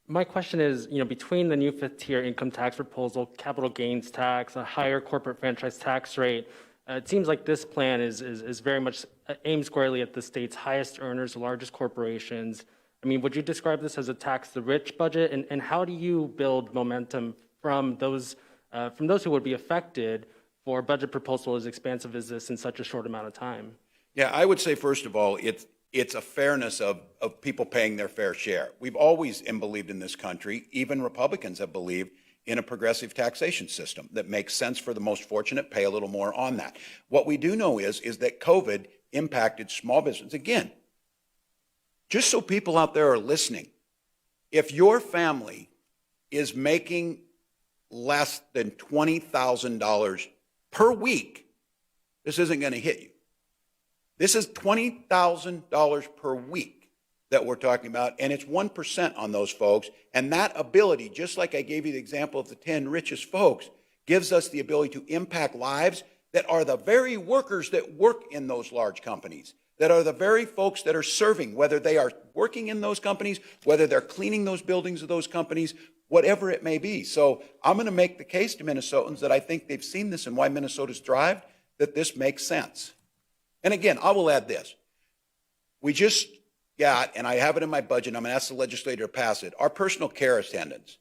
S6: My question is, between the new fifth-tier income tax proposal, capital gains tax, a higher corporate franchise tax rate, it seems like this plan is very much aimed squarely at the state's highest earners, largest corporations. I mean, would you describe this as a tax-the-rich budget? And how do you build momentum from those who would be affected for a budget proposal as expansive as this in such a short amount of time?
S1: Yeah, I would say, first of all, it's a fairness of people paying their fair share. We've always believed in this country, even Republicans have believed in a progressive taxation system that makes sense for the most fortunate, pay a little more on that. What we do know is that COVID impacted small business. Again, just so people out there are listening, if your family is making less than $20,000 per week, this isn't going to hit you. This is $20,000 per week that we're talking about, and it's 1% on those folks. And that ability, just like I gave you the example of the 10 richest folks, gives us the ability to impact lives that are the very workers that work in those large companies, that are the very folks that are serving, whether they are working in those companies, whether they're cleaning those buildings of those companies, whatever it may be. So I'm going to make the case to Minnesotans that I think they've seen this and why Minnesota's thrived, that this makes sense. And again, I will add this. We just got, and I have it in my budget, and I'm going to ask the legislature to pass it, our personal care attendants,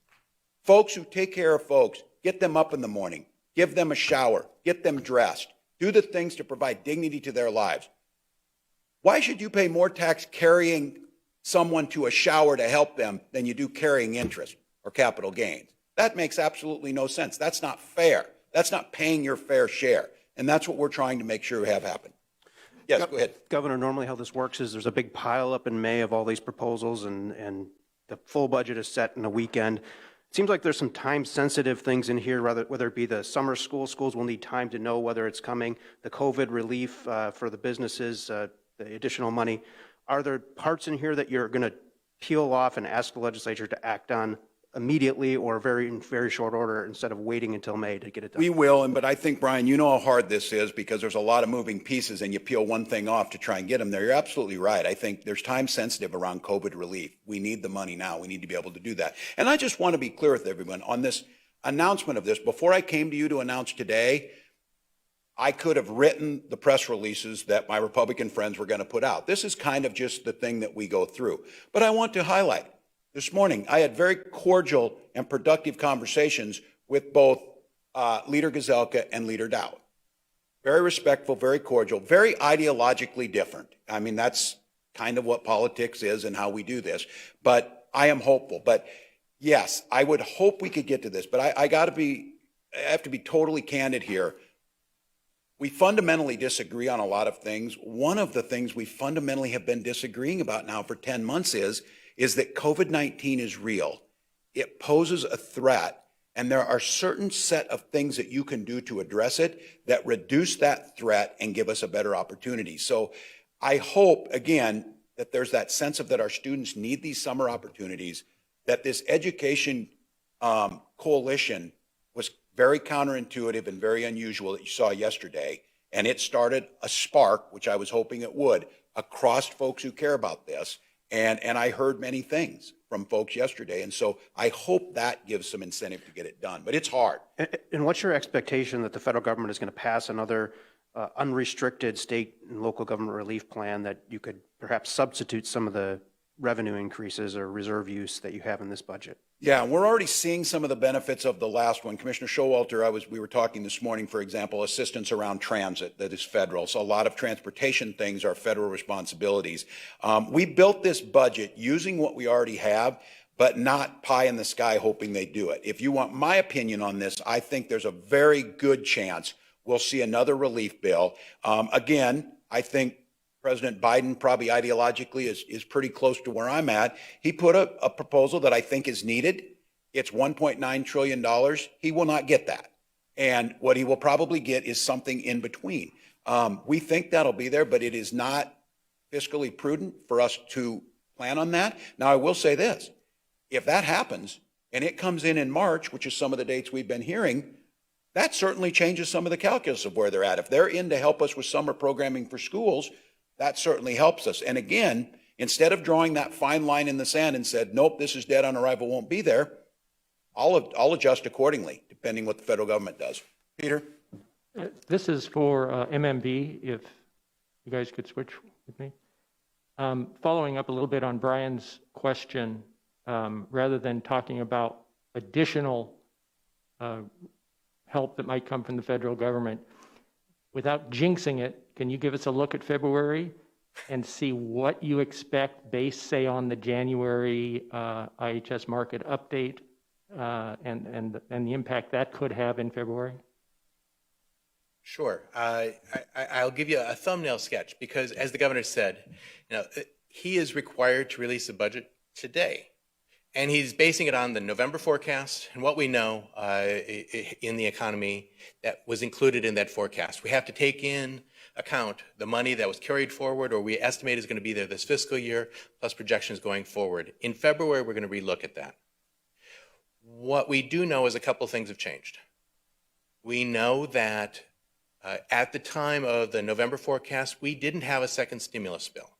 S1: folks who take care of folks, get them up in the morning, give them a shower, get them dressed, do the things to provide dignity to their lives. Why should you pay more tax carrying someone to a shower to help them than you do carrying interest or capital gains? That makes absolutely no sense. That's not fair. That's not paying your fair share. And that's what we're trying to make sure we have happen. Yes, go ahead.
S7: Governor, normally how this works is there's a big pile up in May of all these proposals, and the full budget is set in a weekend. It seems like there's some time-sensitive things in here, whether it be the summer schools will need time to know whether it's coming, the COVID relief for the businesses, the additional money. Are there parts in here that you're going to peel off and ask the legislature to act on immediately or in very short order instead of waiting until May to get it done?
S1: We will, but I think, Brian, you know how hard this is because there's a lot of moving pieces and you peel one thing off to try and get them there. You're absolutely right. I think there's time sensitive around COVID relief. We need the money now. We need to be able to do that. And I just want to be clear with everyone on this announcement of this. Before I came to you to announce today, I could have written the press releases that my Republican friends were going to put out. This is kind of just the thing that we go through. But I want to highlight, this morning, I had very cordial and productive conversations with both Leader Gazelka and Leader Dowd. Very respectful, very cordial, very ideologically different. I mean, that's kind of what politics is and how we do this. But I am hopeful. But yes, I would hope we could get to this. But I have to be totally candid here. We fundamentally disagree on a lot of things. One of the things we fundamentally have been disagreeing about now for 10 months is that COVID-19 is real. It poses a threat, and there are certain set of things that you can do to address it that reduce that threat and give us a better opportunity. So I hope, again, that there's that sense of that our students need these summer opportunities, that this education coalition was very counterintuitive and very unusual that you saw yesterday, and it started a spark, which I was hoping it would, across folks who care about this. And I heard many things from folks yesterday. And so I hope that gives some incentive to get it done. But it's hard.
S7: And what's your expectation that the federal government is going to pass another unrestricted state and local government relief plan that you could perhaps substitute some of the revenue increases or reserve use that you have in this budget?
S1: Yeah, we're already seeing some of the benefits of the last one. Commissioner Showalter, we were talking this morning, for example, assistance around transit that is federal. So a lot of transportation things are federal responsibilities. We built this budget using what we already have, but not pie in the sky hoping they do it. If you want my opinion on this, I think there's a very good chance we'll see another relief bill. Again, I think President Biden probably ideologically is pretty close to where I'm at. He put a proposal that I think is needed. It's $1.9 trillion. He will not get that. And what he will probably get is something in between. We think that'll be there, but it is not fiscally prudent for us to plan on that. Now, I will say this. If that happens and it comes in March, which is some of the dates we've been hearing, that certainly changes some of the calculus of where they're at. If they're in to help us with summer programming for schools, that certainly helps us. And again, instead of drawing that fine line in the sand and said, nope, this is dead on arrival, won't be there, I'll adjust accordingly, depending what the federal government does. Peter?
S8: This is for MMB, if you guys could switch with me. Following up a little bit on Brian's question, rather than talking about additional help that might come from the federal government, without jinxing it, can you give us a look at February and see what you expect based, say, on the January IHS market update and the impact that could have in February?
S2: Sure. I'll give you a thumbnail sketch because, as the governor said, he is required to release a budget today. And he's basing it on the November forecast and what we know in the economy that was included in that forecast. We have to take in account the money that was carried forward or we estimate is going to be there this fiscal year, plus projections going forward. In February, we're going to relook at that. What we do know is a couple of things have changed. We know that at the time of the November forecast, we didn't have a second stimulus bill.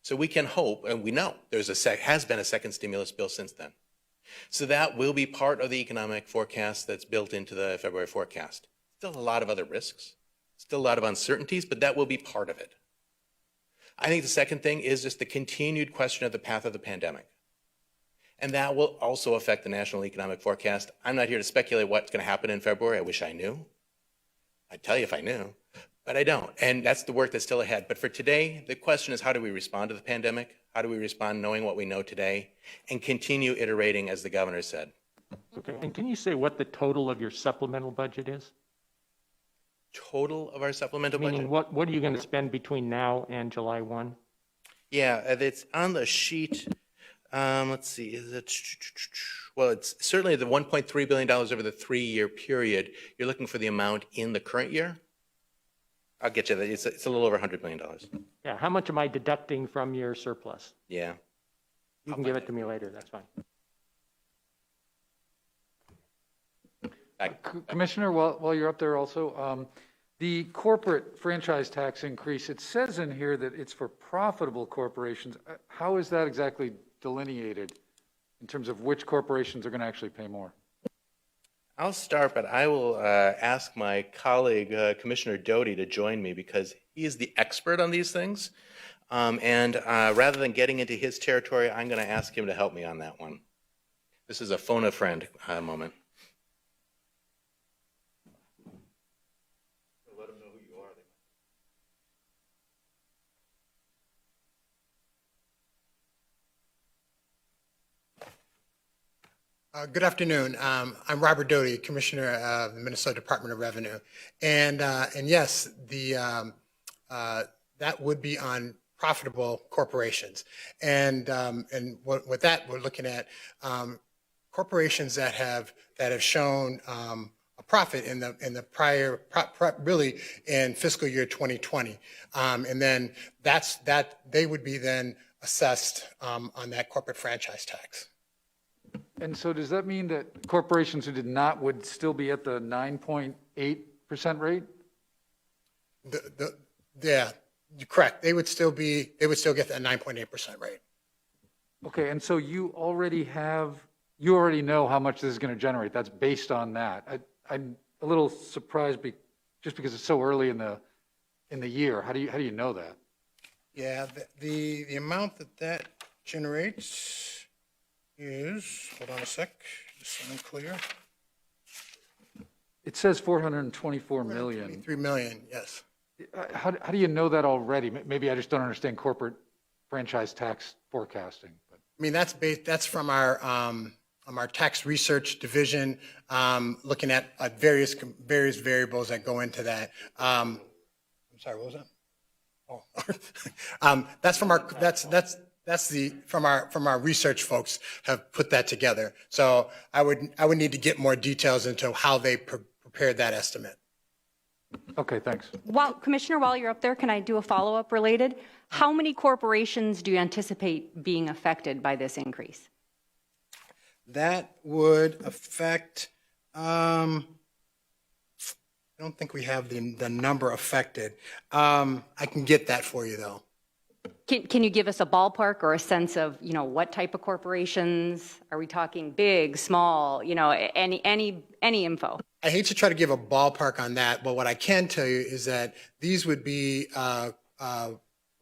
S2: So we can hope, and we know has been a second stimulus bill since then. So that will be part of the economic forecast that's built into the February forecast. Still a lot of other risks, still a lot of uncertainties, but that will be part of it. I think the second thing is just the continued question of the path of the pandemic. And that will also affect the national economic forecast. I'm not here to speculate what's going to happen in February. I wish I knew. I'd tell you if I knew. But I don't, and that's the work that's still ahead. But for today, the question is how do we respond to the pandemic? How do we respond knowing what we know today and continue iterating, as the governor said?
S8: Okay, and can you say what the total of your supplemental budget is?
S2: Total of our supplemental budget?
S8: Meaning what are you going to spend between now and July 1?
S2: Yeah, it's on the sheet. Let's see, is it? Well, it's certainly the $1.3 billion over the 3-year period. You're looking for the amount in the current year? I'll get you that. It's a little over $100 million.
S8: Yeah, how much am I deducting from your surplus?
S2: Yeah.
S8: You can give it to me later, that's fine.
S9: Commissioner, while you're up there also, the corporate franchise tax increase, it says in here that it's for profitable corporations. How is that exactly delineated in terms of which corporations are going to actually pay more?
S2: I'll start, but I will ask my colleague, Commissioner Doty, to join me because he is the expert on these things. And rather than getting into his territory, I'm going to ask him to help me on that one. This is a phone a friend moment. Let them know who you are.
S10: Good afternoon. I'm Robert Doty, Commissioner of the Minnesota Department of Revenue, and yes, that would be on profitable corporations, and with that we're looking at corporations that have shown a profit in the prior really in fiscal year 2020, and then they would be then assessed on that corporate franchise tax.
S9: And so does that mean that corporations who did not would still be at the 9.8% rate?
S10: Yeah, you're correct. They would still get that 9.8% rate.
S9: Okay, and so you already know how much this is going to generate. That's based on that. I'm a little surprised just because it's so early in the year. How do you know that?
S10: Yeah, the amount that generates is, hold on a sec, just so I'm clear.
S9: It says 424 million.
S10: 3 million, yes.
S9: How do you know that already? Maybe I just don't understand corporate franchise tax forecasting. But.
S10: I mean, that's from our tax research division, looking at various variables that go into that. I'm sorry, what was that? Oh, that's from our research folks have put that together. So I would need to get more details into how they prepared that estimate.
S9: Okay, thanks.
S4: Commissioner, while you're up there, can I do a follow-up related? How many corporations do you anticipate being affected by this increase?
S10: That would affect, I don't think we have the number affected. I can get that for you though.
S4: Can you give us a ballpark or a sense of, what type of corporations? Are we talking big, small, any info?
S10: I hate to try to give a ballpark on that, but what I can tell you is that these would be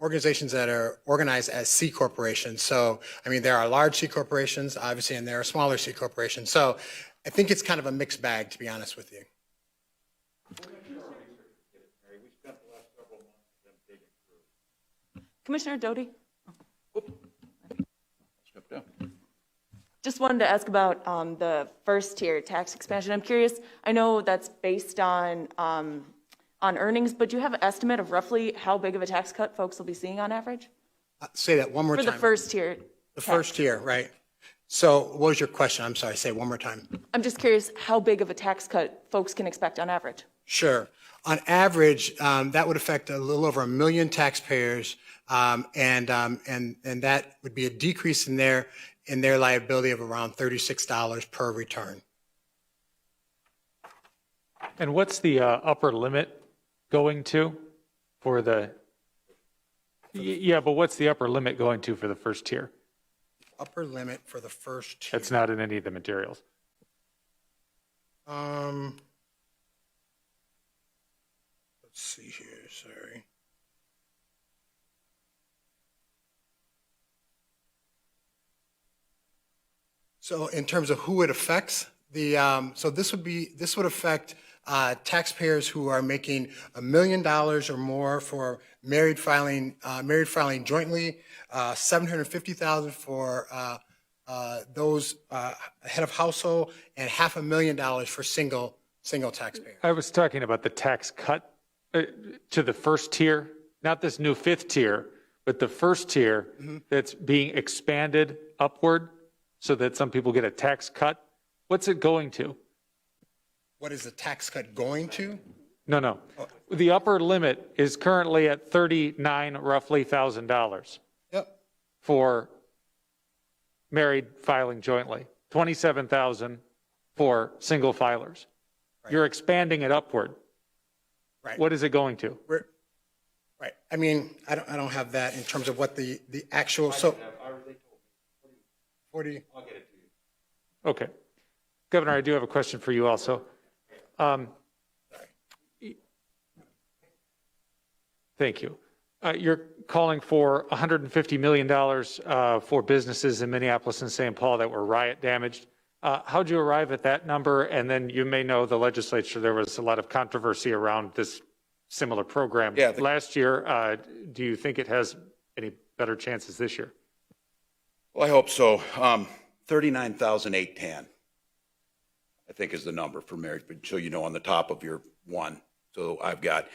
S10: organizations that are organized as C corporations. So, I mean, there are large C corporations, obviously, and there are smaller C corporations. So I think it's kind of a mixed bag, to be honest with you.
S11: Commissioner Doty? Just wanted to ask about the first tier tax expansion. I'm curious, I know that's based on earnings, but do you have an estimate of roughly how big of a tax cut folks will be seeing on average?
S10: Say that one more time.
S11: For the first tier.
S10: The first tier, right. So what was your question? I'm sorry, say it one more time.
S11: I'm just curious how big of a tax cut folks can expect on average.
S10: Sure. On average, that would affect a little over 1 million taxpayers, and that would be a decrease in their liability of around $36 per return.
S8: And what's the upper limit going to for the? Yeah, but what's the upper limit going to for the first tier?
S10: Upper limit for the first tier.
S8: That's not in any of the materials.
S10: Let's see here, sorry. So in terms of who it affects, so this would affect taxpayers who are making $1 million or more for married filing jointly, $750,000 for those head of household, and $500,000 for single taxpayer.
S8: I was talking about the tax cut to the first tier, not this new fifth tier, but the first tier that's being expanded upward so that some people get a tax cut. What's it going to?
S10: What is the tax cut going to?
S8: No. The upper limit is currently at roughly $39,000
S10: Yep.
S8: for married filing jointly, $27,000 for single filers. You're expanding it upward.
S10: Right.
S8: What is it going to?
S10: Right. I mean, I don't have that in terms of what the actual, so. 40.
S8: Okay. Governor, I do have a question for you also. Thank you. You're calling for $150 million for businesses in Minneapolis and St. Paul that were riot damaged. How'd you arrive at that number? And then you may know the legislature, there was a lot of controversy around this similar program last year. Do you think it has any better chances this year?
S1: Well, I hope so. 39,810, I think, is the number for marriage, but so you know on the top of your one. So I've got,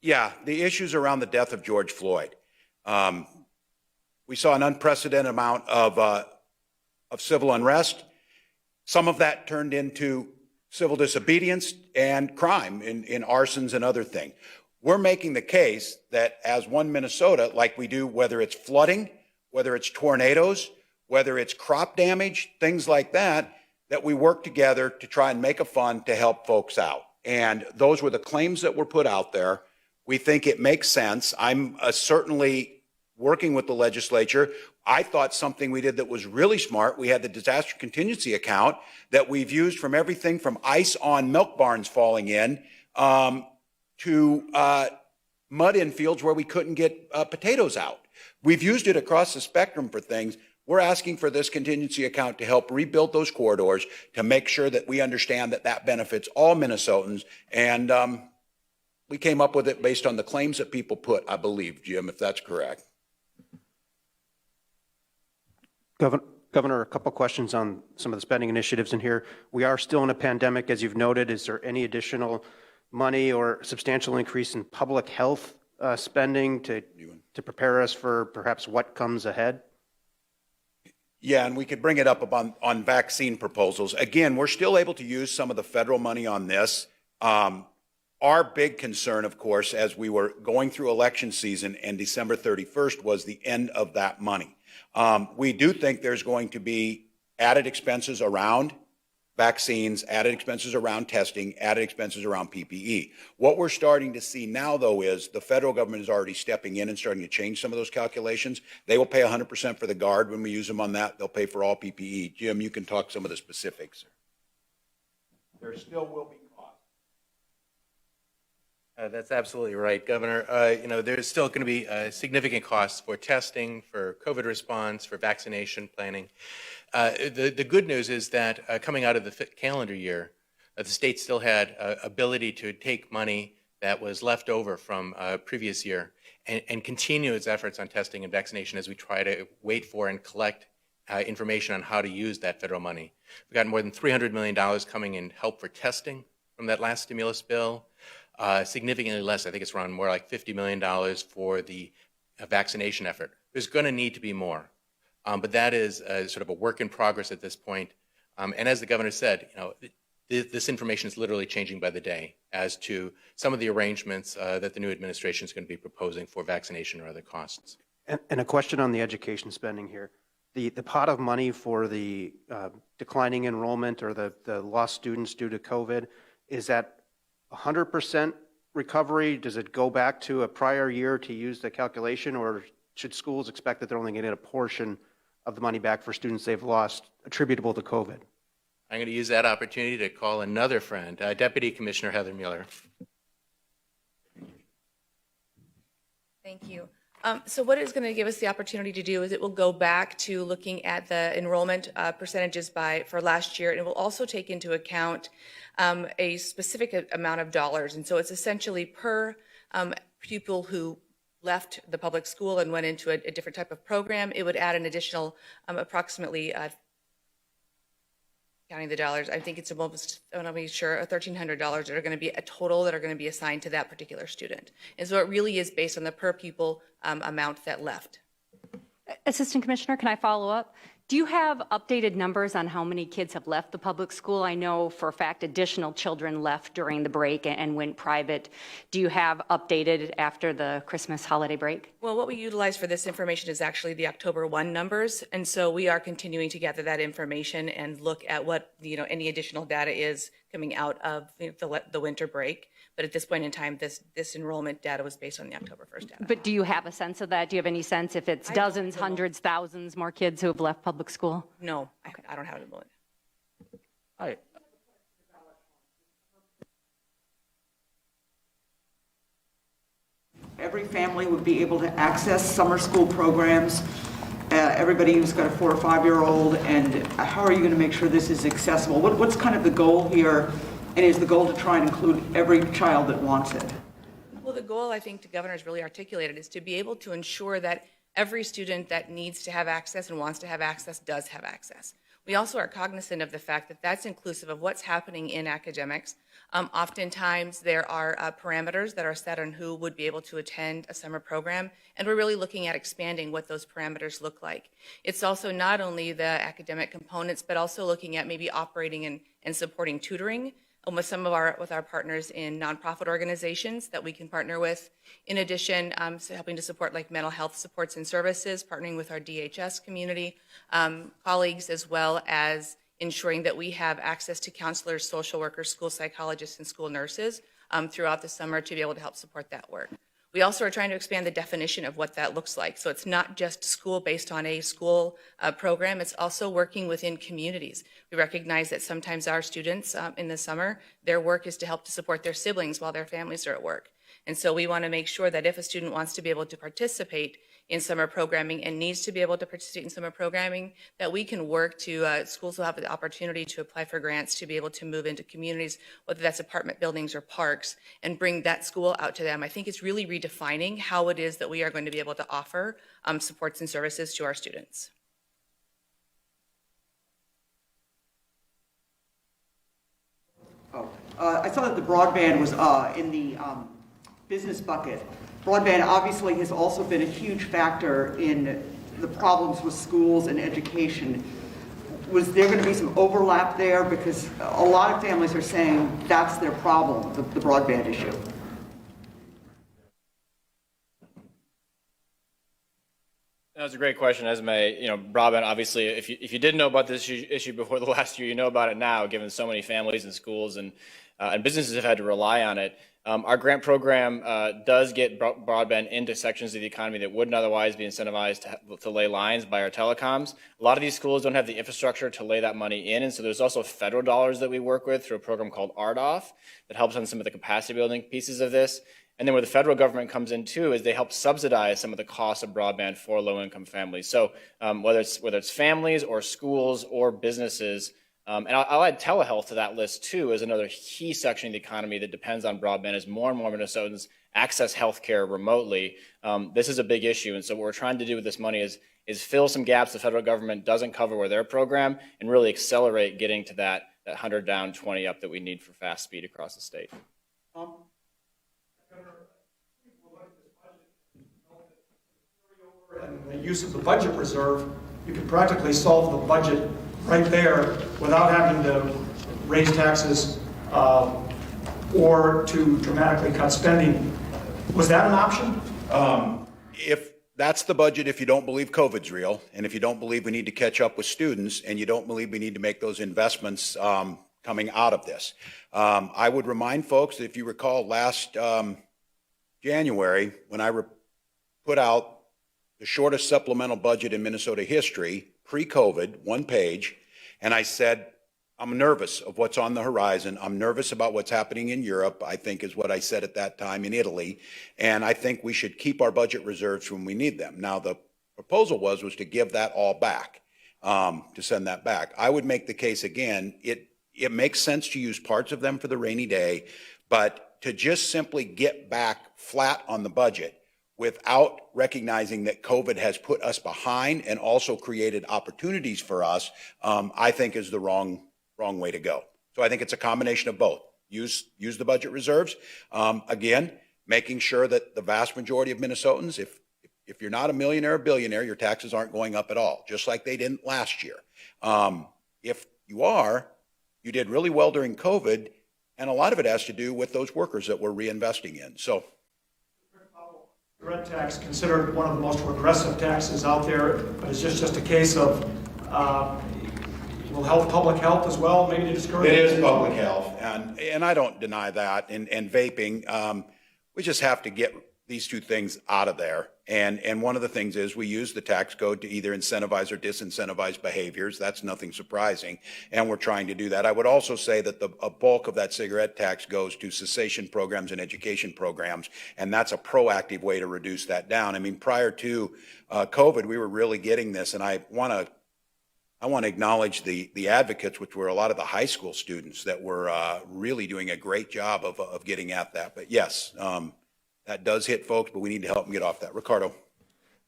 S1: yeah, the issues around the death of George Floyd. We saw an unprecedented amount of civil unrest. Some of that turned into civil disobedience and crime in arsons and other things. We're making the case that as one Minnesota, like we do, whether it's flooding, whether it's tornadoes, whether it's crop damage, things like that, that we work together to try and make a fund to help folks out. And those were the claims that were put out there. We think it makes sense. I'm certainly working with the legislature. I thought something we did that was really smart. We had the disaster contingency account that we've used from everything from ice on milk barns falling in to mud in fields where we couldn't get potatoes out. We've used it across the spectrum for things. We're asking for this contingency account to help rebuild those corridors to make sure that we understand that that benefits all Minnesotans. And we came up with it based on the claims that people put, I believe, Jim, if that's correct.
S7: Governor, a couple questions on some of the spending initiatives in here. We are still in a pandemic, as you've noted. Is there any additional money or substantial increase in public health spending to prepare us for perhaps what comes ahead?
S1: Yeah, and we could bring it up on vaccine proposals. Again, we're still able to use some of the federal money on this. Our big concern, of course, as we were going through election season and December 31st was the end of that money. We do think there's going to be added expenses around vaccines, added expenses around testing, added expenses around PPE. What we're starting to see now, though, is the federal government is already stepping in and starting to change some of those calculations. They will pay 100% for the Guard when we use them on that. They'll pay for all PPE. Jim, you can talk some of the specifics. There still will be costs.
S2: That's absolutely right, Governor. There's still going to be significant costs for testing, for COVID response, for vaccination planning. The good news is that coming out of the calendar year, the state still had ability to take money that was left over from previous year and continue its efforts on testing and vaccination as we try to wait for and collect information on how to use that federal money. We've got more than $300 million coming in help for testing from that last stimulus bill. Significantly less, I think it's around more like $50 million for the vaccination effort. There's going to need to be more, but that is sort of a work in progress at this point. And as the governor said, this information is literally changing by the day as to some of the arrangements that the new administration is going to be proposing for vaccination or other costs.
S7: And a question on the education spending here. The pot of money for the declining enrollment or the lost students due to COVID, is that 100% recovery? Does it go back to a prior year to use the calculation, or should schools expect that they're only going to get a portion of the money back for students they've lost attributable to COVID?
S2: I'm going to use that opportunity to call another friend, Deputy Commissioner Heather Mueller.
S12: Thank you. So what it's going to give us the opportunity to do is it will go back to looking at the enrollment percentages for last year, and it will also take into account a specific amount of dollars. And so it's essentially per pupil who left the public school and went into a different type of program, it would add an additional approximately, counting the dollars, I think it's almost, I want to be sure, $1,300 that are going to be a total that are going to be assigned to that particular student. And so it really is based on the per pupil amount that left.
S4: Assistant Commissioner, can I follow up? Do you have updated numbers on how many kids have left the public school? I know for a fact additional children left during the break and went private. Do you have updated after the Christmas holiday break?
S12: Well, what we utilize for this information is actually the October 1 numbers. And so we are continuing to gather that information and look at what, any additional data is coming out of the winter break. But at this point in time, this enrollment data was based on the October 1st data.
S4: But do you have a sense of that? Do you have any sense if it's dozens, hundreds, thousands more kids who have left public school?
S12: No, I don't have it at the moment.
S8: Hi.
S5: Every family would be able to access summer school programs, everybody who's got a 4 or 5-year-old, and how are you going to make sure this is accessible? What's kind of the goal here, and is the goal to try and include every child that wants it?
S12: Well, the goal, I think, the governor has really articulated is to be able to ensure that every student that needs to have access and wants to have access does have access. We also are cognizant of the fact that that's inclusive of what's happening in academics. Oftentimes, there are parameters that are set on who would be able to attend a summer program, and we're really looking at expanding what those parameters look like. It's also not only the academic components, but also looking at maybe operating and supporting tutoring with our partners in nonprofit organizations that we can partner with. In addition, so helping to support like mental health supports and services, partnering with our DHS community colleagues, as well as ensuring that we have access to counselors, social workers, school psychologists, and school nurses throughout the summer to be able to help support that work. We also are trying to expand the definition of what that looks like. So it's not just school based on a school program, it's also working within communities. We recognize that sometimes our students in the summer, their work is to help to support their siblings while their families are at work. And so we want to make sure that if a student wants to be able to participate in summer programming and needs to be able to participate in summer programming, that we can work to, schools will have the opportunity to apply for grants to be able to move into communities, whether that's apartment buildings or parks, and bring that school out to them. I think it's really redefining how it is that we are going to be able to offer supports and services to our students.
S5: I saw that the broadband was in the business bucket. Broadband obviously has also been a huge factor in the problems with schools and education. Was there going to be some overlap there? Because a lot of families are saying that's their problem, the broadband issue.
S3: That was a great question, Esme. Broadband, obviously, if you didn't know about this issue before the last year, you know about it now, given so many families and schools and businesses have had to rely on it. Our grant program does get broadband into sections of the economy that wouldn't otherwise be incentivized to lay lines by our telecoms. A lot of these schools don't have the infrastructure to lay that money in, and so there's also federal dollars that we work with through a program called RDOF that helps on some of the capacity building pieces of this. And then where the federal government comes in too is they help subsidize some of the costs of broadband for low-income families. So whether it's families or schools or businesses, and I'll add telehealth to that list too as another key section of the economy that depends on broadband as more and more Minnesotans access healthcare remotely. This is a big issue, and so what we're trying to do with this money is fill some gaps the federal government doesn't cover with their program and really accelerate getting to that 100 down, 20 up that we need for fast speed across the state.
S13: And the use of the budget reserve, you could practically solve the budget right there without having to raise taxes or to dramatically cut spending. Was that an option?
S1: If that's the budget, if you don't believe COVID's real, and if you don't believe we need to catch up with students, and you don't believe we need to make those investments coming out of this. I would remind folks that if you recall last January, when I put out the shortest supplemental budget in Minnesota history, pre-COVID, one page, and I said, I'm nervous of what's on the horizon. I'm nervous about what's happening in Europe, I think is what I said at that time, in Italy, and I think we should keep our budget reserves when we need them. Now, the proposal was to give that all back, to send that back. I would make the case again, it makes sense to use parts of them for the rainy day, but to just simply get back flat on the budget without recognizing that COVID has put us behind and also created opportunities for us, I think is the wrong way to go. So I think it's a combination of both. Use the budget reserves. Again, making sure that the vast majority of Minnesotans, if if you're not a millionaire or billionaire, your taxes aren't going up at all, just like they didn't last year. If you are, you did really well during COVID, and a lot of it has to do with those workers that we're reinvesting in. So,
S13: Direct tax considered one of the most regressive taxes out there, but it's just a case of will help public health as well, maybe to discourage.
S1: it is public health, and I don't deny that. And vaping, we just have to get these two things out of there. And one of the things is we use the tax code to either incentivize or disincentivize behaviors. That's nothing surprising, and we're trying to do that. I would also say that a bulk of that cigarette tax goes to cessation programs and education programs, and that's a proactive way to reduce that down. I mean, prior to COVID, we were really getting this, and I want to acknowledge the advocates, which were a lot of the high school students that were really doing a great job of getting at that. But yes, that does hit folks, but we need to help them get off that. Ricardo.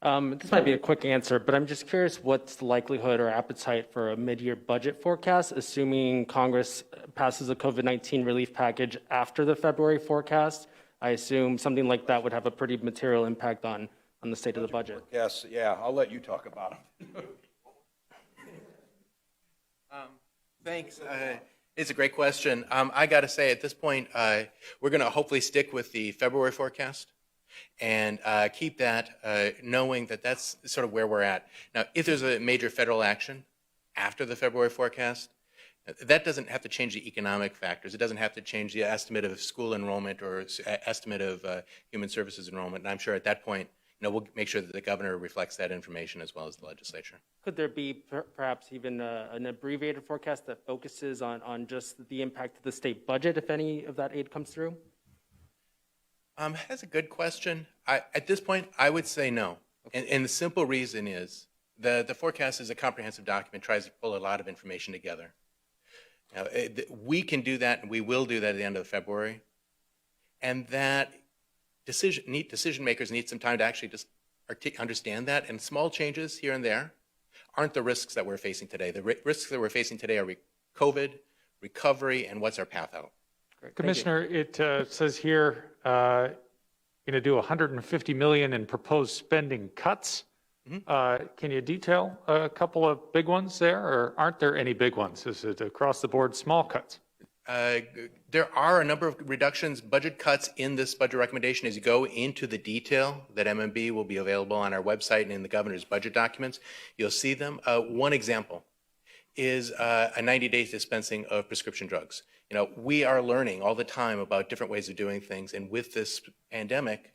S6: This might be a quick answer, but I'm just curious what's the likelihood or appetite for a mid-year budget forecast, assuming Congress passes a COVID-19 relief package after the February forecast? I assume something like that would have a pretty material impact on the state of the budget.
S1: Yes, yeah, I'll let you talk about them.
S2: Thanks. It's a great question. I got to say, at this point, we're going to hopefully stick with the February forecast and keep that, knowing that that's sort of where we're at. Now, if there's a major federal action after the February forecast, that doesn't have to change the economic factors. It doesn't have to change the estimate of school enrollment or estimate of human services enrollment. And I'm sure at that point, we'll make sure that the governor reflects that information as well as the legislature.
S6: Could there be perhaps even an abbreviated forecast that focuses on just the impact to the state budget if any of that aid comes through?
S2: That's a good question. At this point, I would say no. Okay. And the simple reason is the forecast is a comprehensive document, tries to pull a lot of information together. Now, we can do that, and we will do that at the end of February. And that decision makers need some time to actually just understand that, and small changes here and there aren't the risks that we're facing today. The risks that we're facing today are COVID, recovery, and what's our path out.
S8: Great. Commissioner, it says here you're going to do $150 million in proposed spending cuts. Mm-hmm. Can you detail a couple of big ones there, or aren't there any big ones? Is it across the board small cuts?
S2: There are a number of reductions, budget cuts in this budget recommendation. As you go into the detail, that MMB will be available on our website and in the governor's budget documents. You'll see them. One example is a 90-day dispensing of prescription drugs. We are learning all the time about different ways of doing things, and with this pandemic,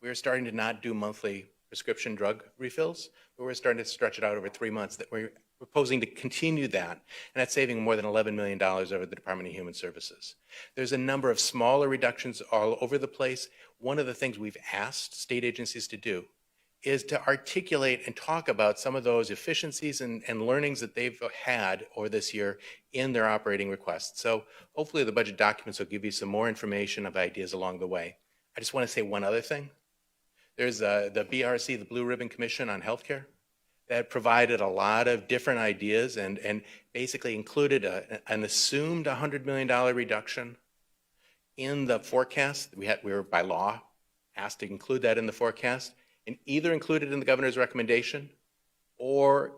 S2: we're starting to not do monthly prescription drug refills, but we're starting to stretch it out over 3 months. That we're proposing to continue that, and that's saving more than $11 million over the Department of Human Services. There's a number of smaller reductions all over the place. One of the things we've asked state agencies to do is to articulate and talk about some of those efficiencies and learnings that they've had over this year in their operating requests. So hopefully the budget documents will give you some more information of ideas along the way. I just want to say one other thing. There's the BRC, the Blue Ribbon Commission on Healthcare, that provided a lot of different ideas and basically included an assumed $100 million reduction in the forecast. We were by law asked to include that in the forecast, and either include it in the governor's recommendation or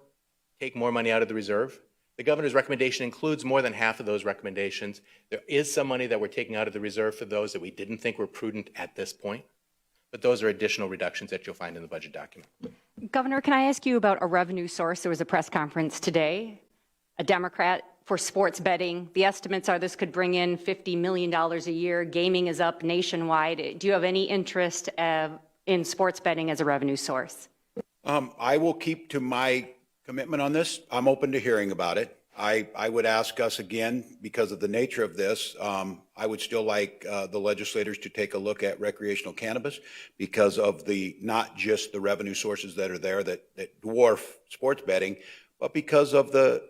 S2: take more money out of the reserve. The governor's recommendation includes more than half of those recommendations. There is some money that we're taking out of the reserve for those that we didn't think were prudent at this point, but those are additional reductions that you'll find in the budget document.
S4: Governor, can I ask you about a revenue source? There was a press conference today. A Democrat for sports betting. The estimates are this could bring in $50 million a year. Gaming is up nationwide. Do you have any interest in sports betting as a revenue source?
S1: I will keep to my commitment on this. I'm open to hearing about it. I would ask us again, because of the nature of this, I would still like the legislators to take a look at recreational cannabis because of not just the revenue sources that are there that dwarf sports betting, but because of the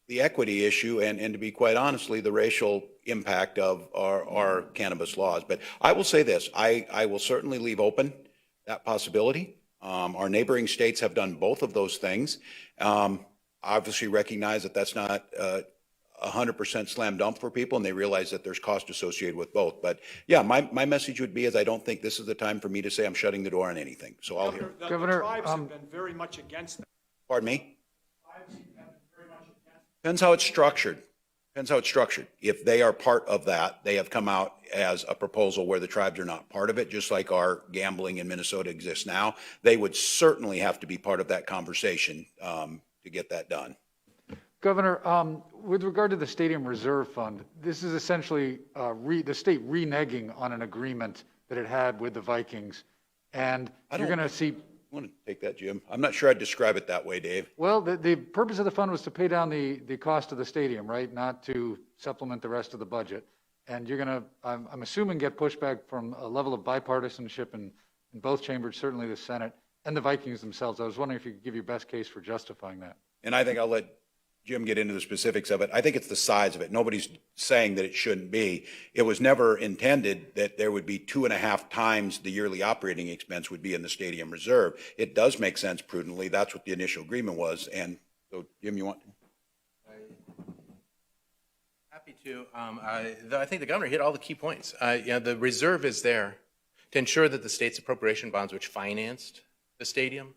S1: equity issue and to be quite honestly, the racial impact of our cannabis laws. But I will say this, I will certainly leave open that possibility. Our neighboring states have done both of those things. Obviously recognize that that's not 100% slam dunk for people, and they realize that there's cost associated with both. But yeah, my message would be is I don't think this is the time for me to say I'm shutting the door on anything. So I'll hear.
S9: Governor,
S13: the tribes have been very much against that.
S1: Pardon me? Depends how it's structured. Depends how it's structured. If they are part of that, they have come out as a proposal where the tribes are not part of it, just like our gambling in Minnesota exists now. They would certainly have to be part of that conversation to get that done.
S9: Governor, with regard to the Stadium Reserve Fund, this is essentially the state reneging on an agreement that it had with the Vikings. And you're going to see...
S1: I want to take that, Jim. I'm not sure I'd describe it that way, Dave.
S9: Well, the purpose of the fund was to pay down the cost of the stadium, right? Not to supplement the rest of the budget. And you're going to, I'm assuming, get pushback from a level of bipartisanship in both chambers, certainly the Senate, and the Vikings themselves. I was wondering if you could give your best case for justifying that.
S1: And I think I'll let Jim get into the specifics of it. I think it's the size of it. Nobody's saying that it shouldn't be. It was never intended that there would be 2.5 times the yearly operating expense would be in the stadium reserve. It does make sense prudently. That's what the initial agreement was. And so, Jim, you want to?
S2: Happy to. I think the governor hit all the key points. The reserve is there to ensure that the state's appropriation bonds, which financed the stadium,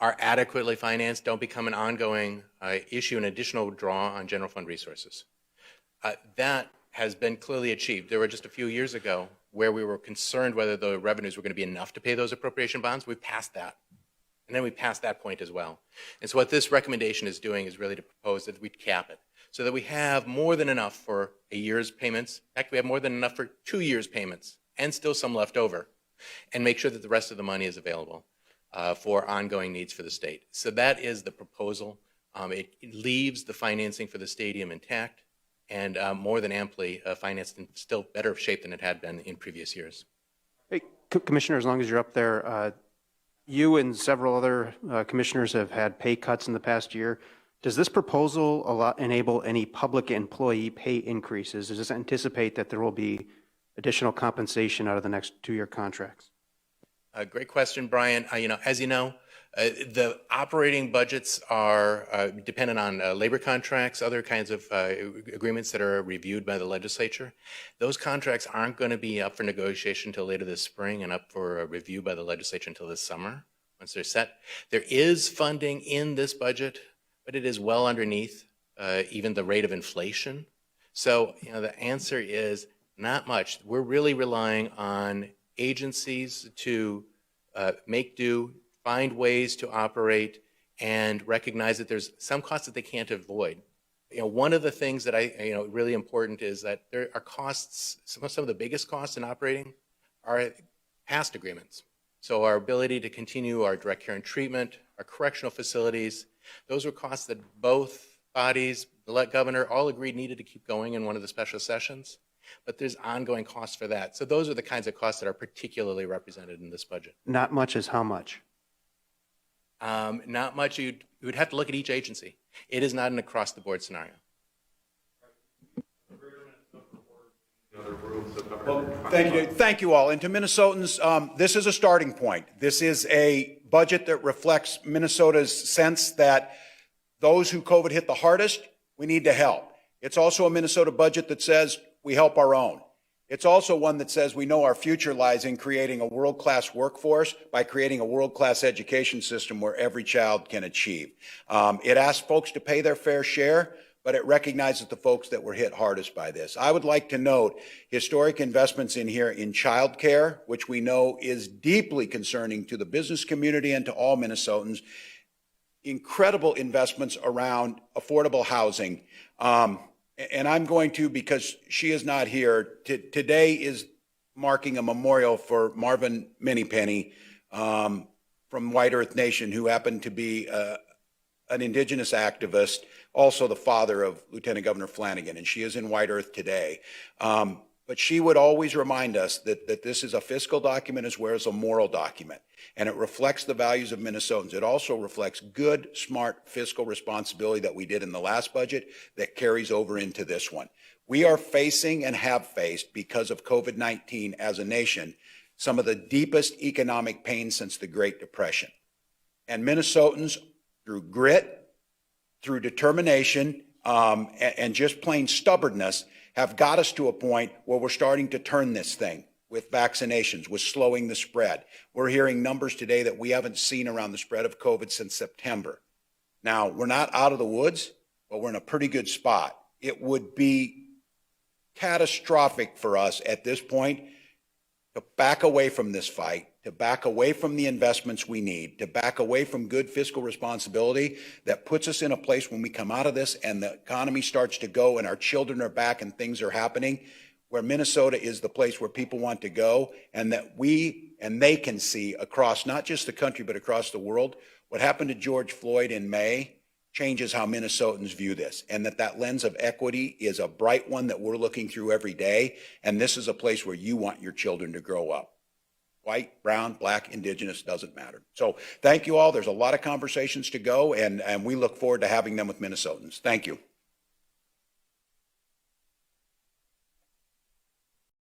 S2: are adequately financed, don't become an ongoing issue, an additional draw on general fund resources. That has been clearly achieved. There were just a few years ago where we were concerned whether the revenues were going to be enough to pay those appropriation bonds. We passed that. And then we passed that point as well. And so what this recommendation is doing is really to propose that we cap it so that we have more than enough for a year's payments. In fact, we have more than enough for 2 years' payments and still some left over, and make sure that the rest of the money is available for ongoing needs for the state. So that is the proposal. It leaves the financing for the stadium intact and more than amply financed in still better shape than it had been in previous years.
S7: Hey, Commissioner, as long as you're up there, you and several other commissioners have had pay cuts in the past year. Does this proposal enable any public employee pay increases? Does this anticipate that there will be additional compensation out of the next 2-year contracts?
S2: Great question, Brian. As you know, the operating budgets are dependent on labor contracts, other kinds of agreements that are reviewed by the legislature. Those contracts aren't going to be up for negotiation until later this spring and up for a review by the legislature until this summer, once they're set. There is funding in this budget, but it is well underneath even the rate of inflation. So, the answer is not much. We're really relying on agencies to make do, find ways to operate, and recognize that there's some costs that they can't avoid. One of the things that really important is that there are costs, some of the biggest costs in operating are past agreements. So our ability to continue our direct care and treatment, our correctional facilities, those were costs that both bodies, the governor, all agreed needed to keep going in one of the special sessions. But there's ongoing costs for that. So those are the kinds of costs that are particularly represented in this budget.
S7: Not much is how much?
S2: Not much. You would have to look at each agency. It is not an across-the-board scenario.
S1: Well, thank you. Thank you all. And to Minnesotans, this is a starting point. This is a budget that reflects Minnesota's sense that those who COVID hit the hardest, we need to help. It's also a Minnesota budget that says we help our own. It's also one that says we know our future lies in creating a world-class workforce by creating a world-class education system where every child can achieve. It asks folks to pay their fair share, but it recognizes the folks that were hit hardest by this. I would like to note historic investments in here in childcare, which we know is deeply concerning to the business community and to all Minnesotans. Incredible investments around affordable housing. And I'm going to, because she is not here, today is marking a memorial for Marvin Minniepenny from White Earth Nation, who happened to be an indigenous activist, also the father of Lieutenant Governor Flanagan, and she is in White Earth today. But she would always remind us that this is a fiscal document as well as a moral document, and it reflects the values of Minnesotans. It also reflects good, smart fiscal responsibility that we did in the last budget that carries over into this one. We are facing and have faced, because of COVID-19 as a nation, some of the deepest economic pain since the Great Depression. And Minnesotans, through grit, through determination, and just plain stubbornness have got us to a point where we're starting to turn this thing with vaccinations, with slowing the spread. We're hearing numbers today that we haven't seen around the spread of COVID since September. Now, we're not out of the woods, but we're in a pretty good spot. It would be catastrophic for us at this point to back away from this fight, to back away from the investments we need, to back away from good fiscal responsibility that puts us in a place when we come out of this and the economy starts to go and our children are back and things are happening, where Minnesota is the place where people want to go, and that we and they can see across not just the country but across the world. What happened to George Floyd in May changes how Minnesotans view this, and that lens of equity is a bright one that we're looking through every day, and this is a place where you want your children to grow up. White, brown, black, indigenous, doesn't matter. So thank you all. There's a lot of conversations to go, and we look forward to having them with Minnesotans. Thank you.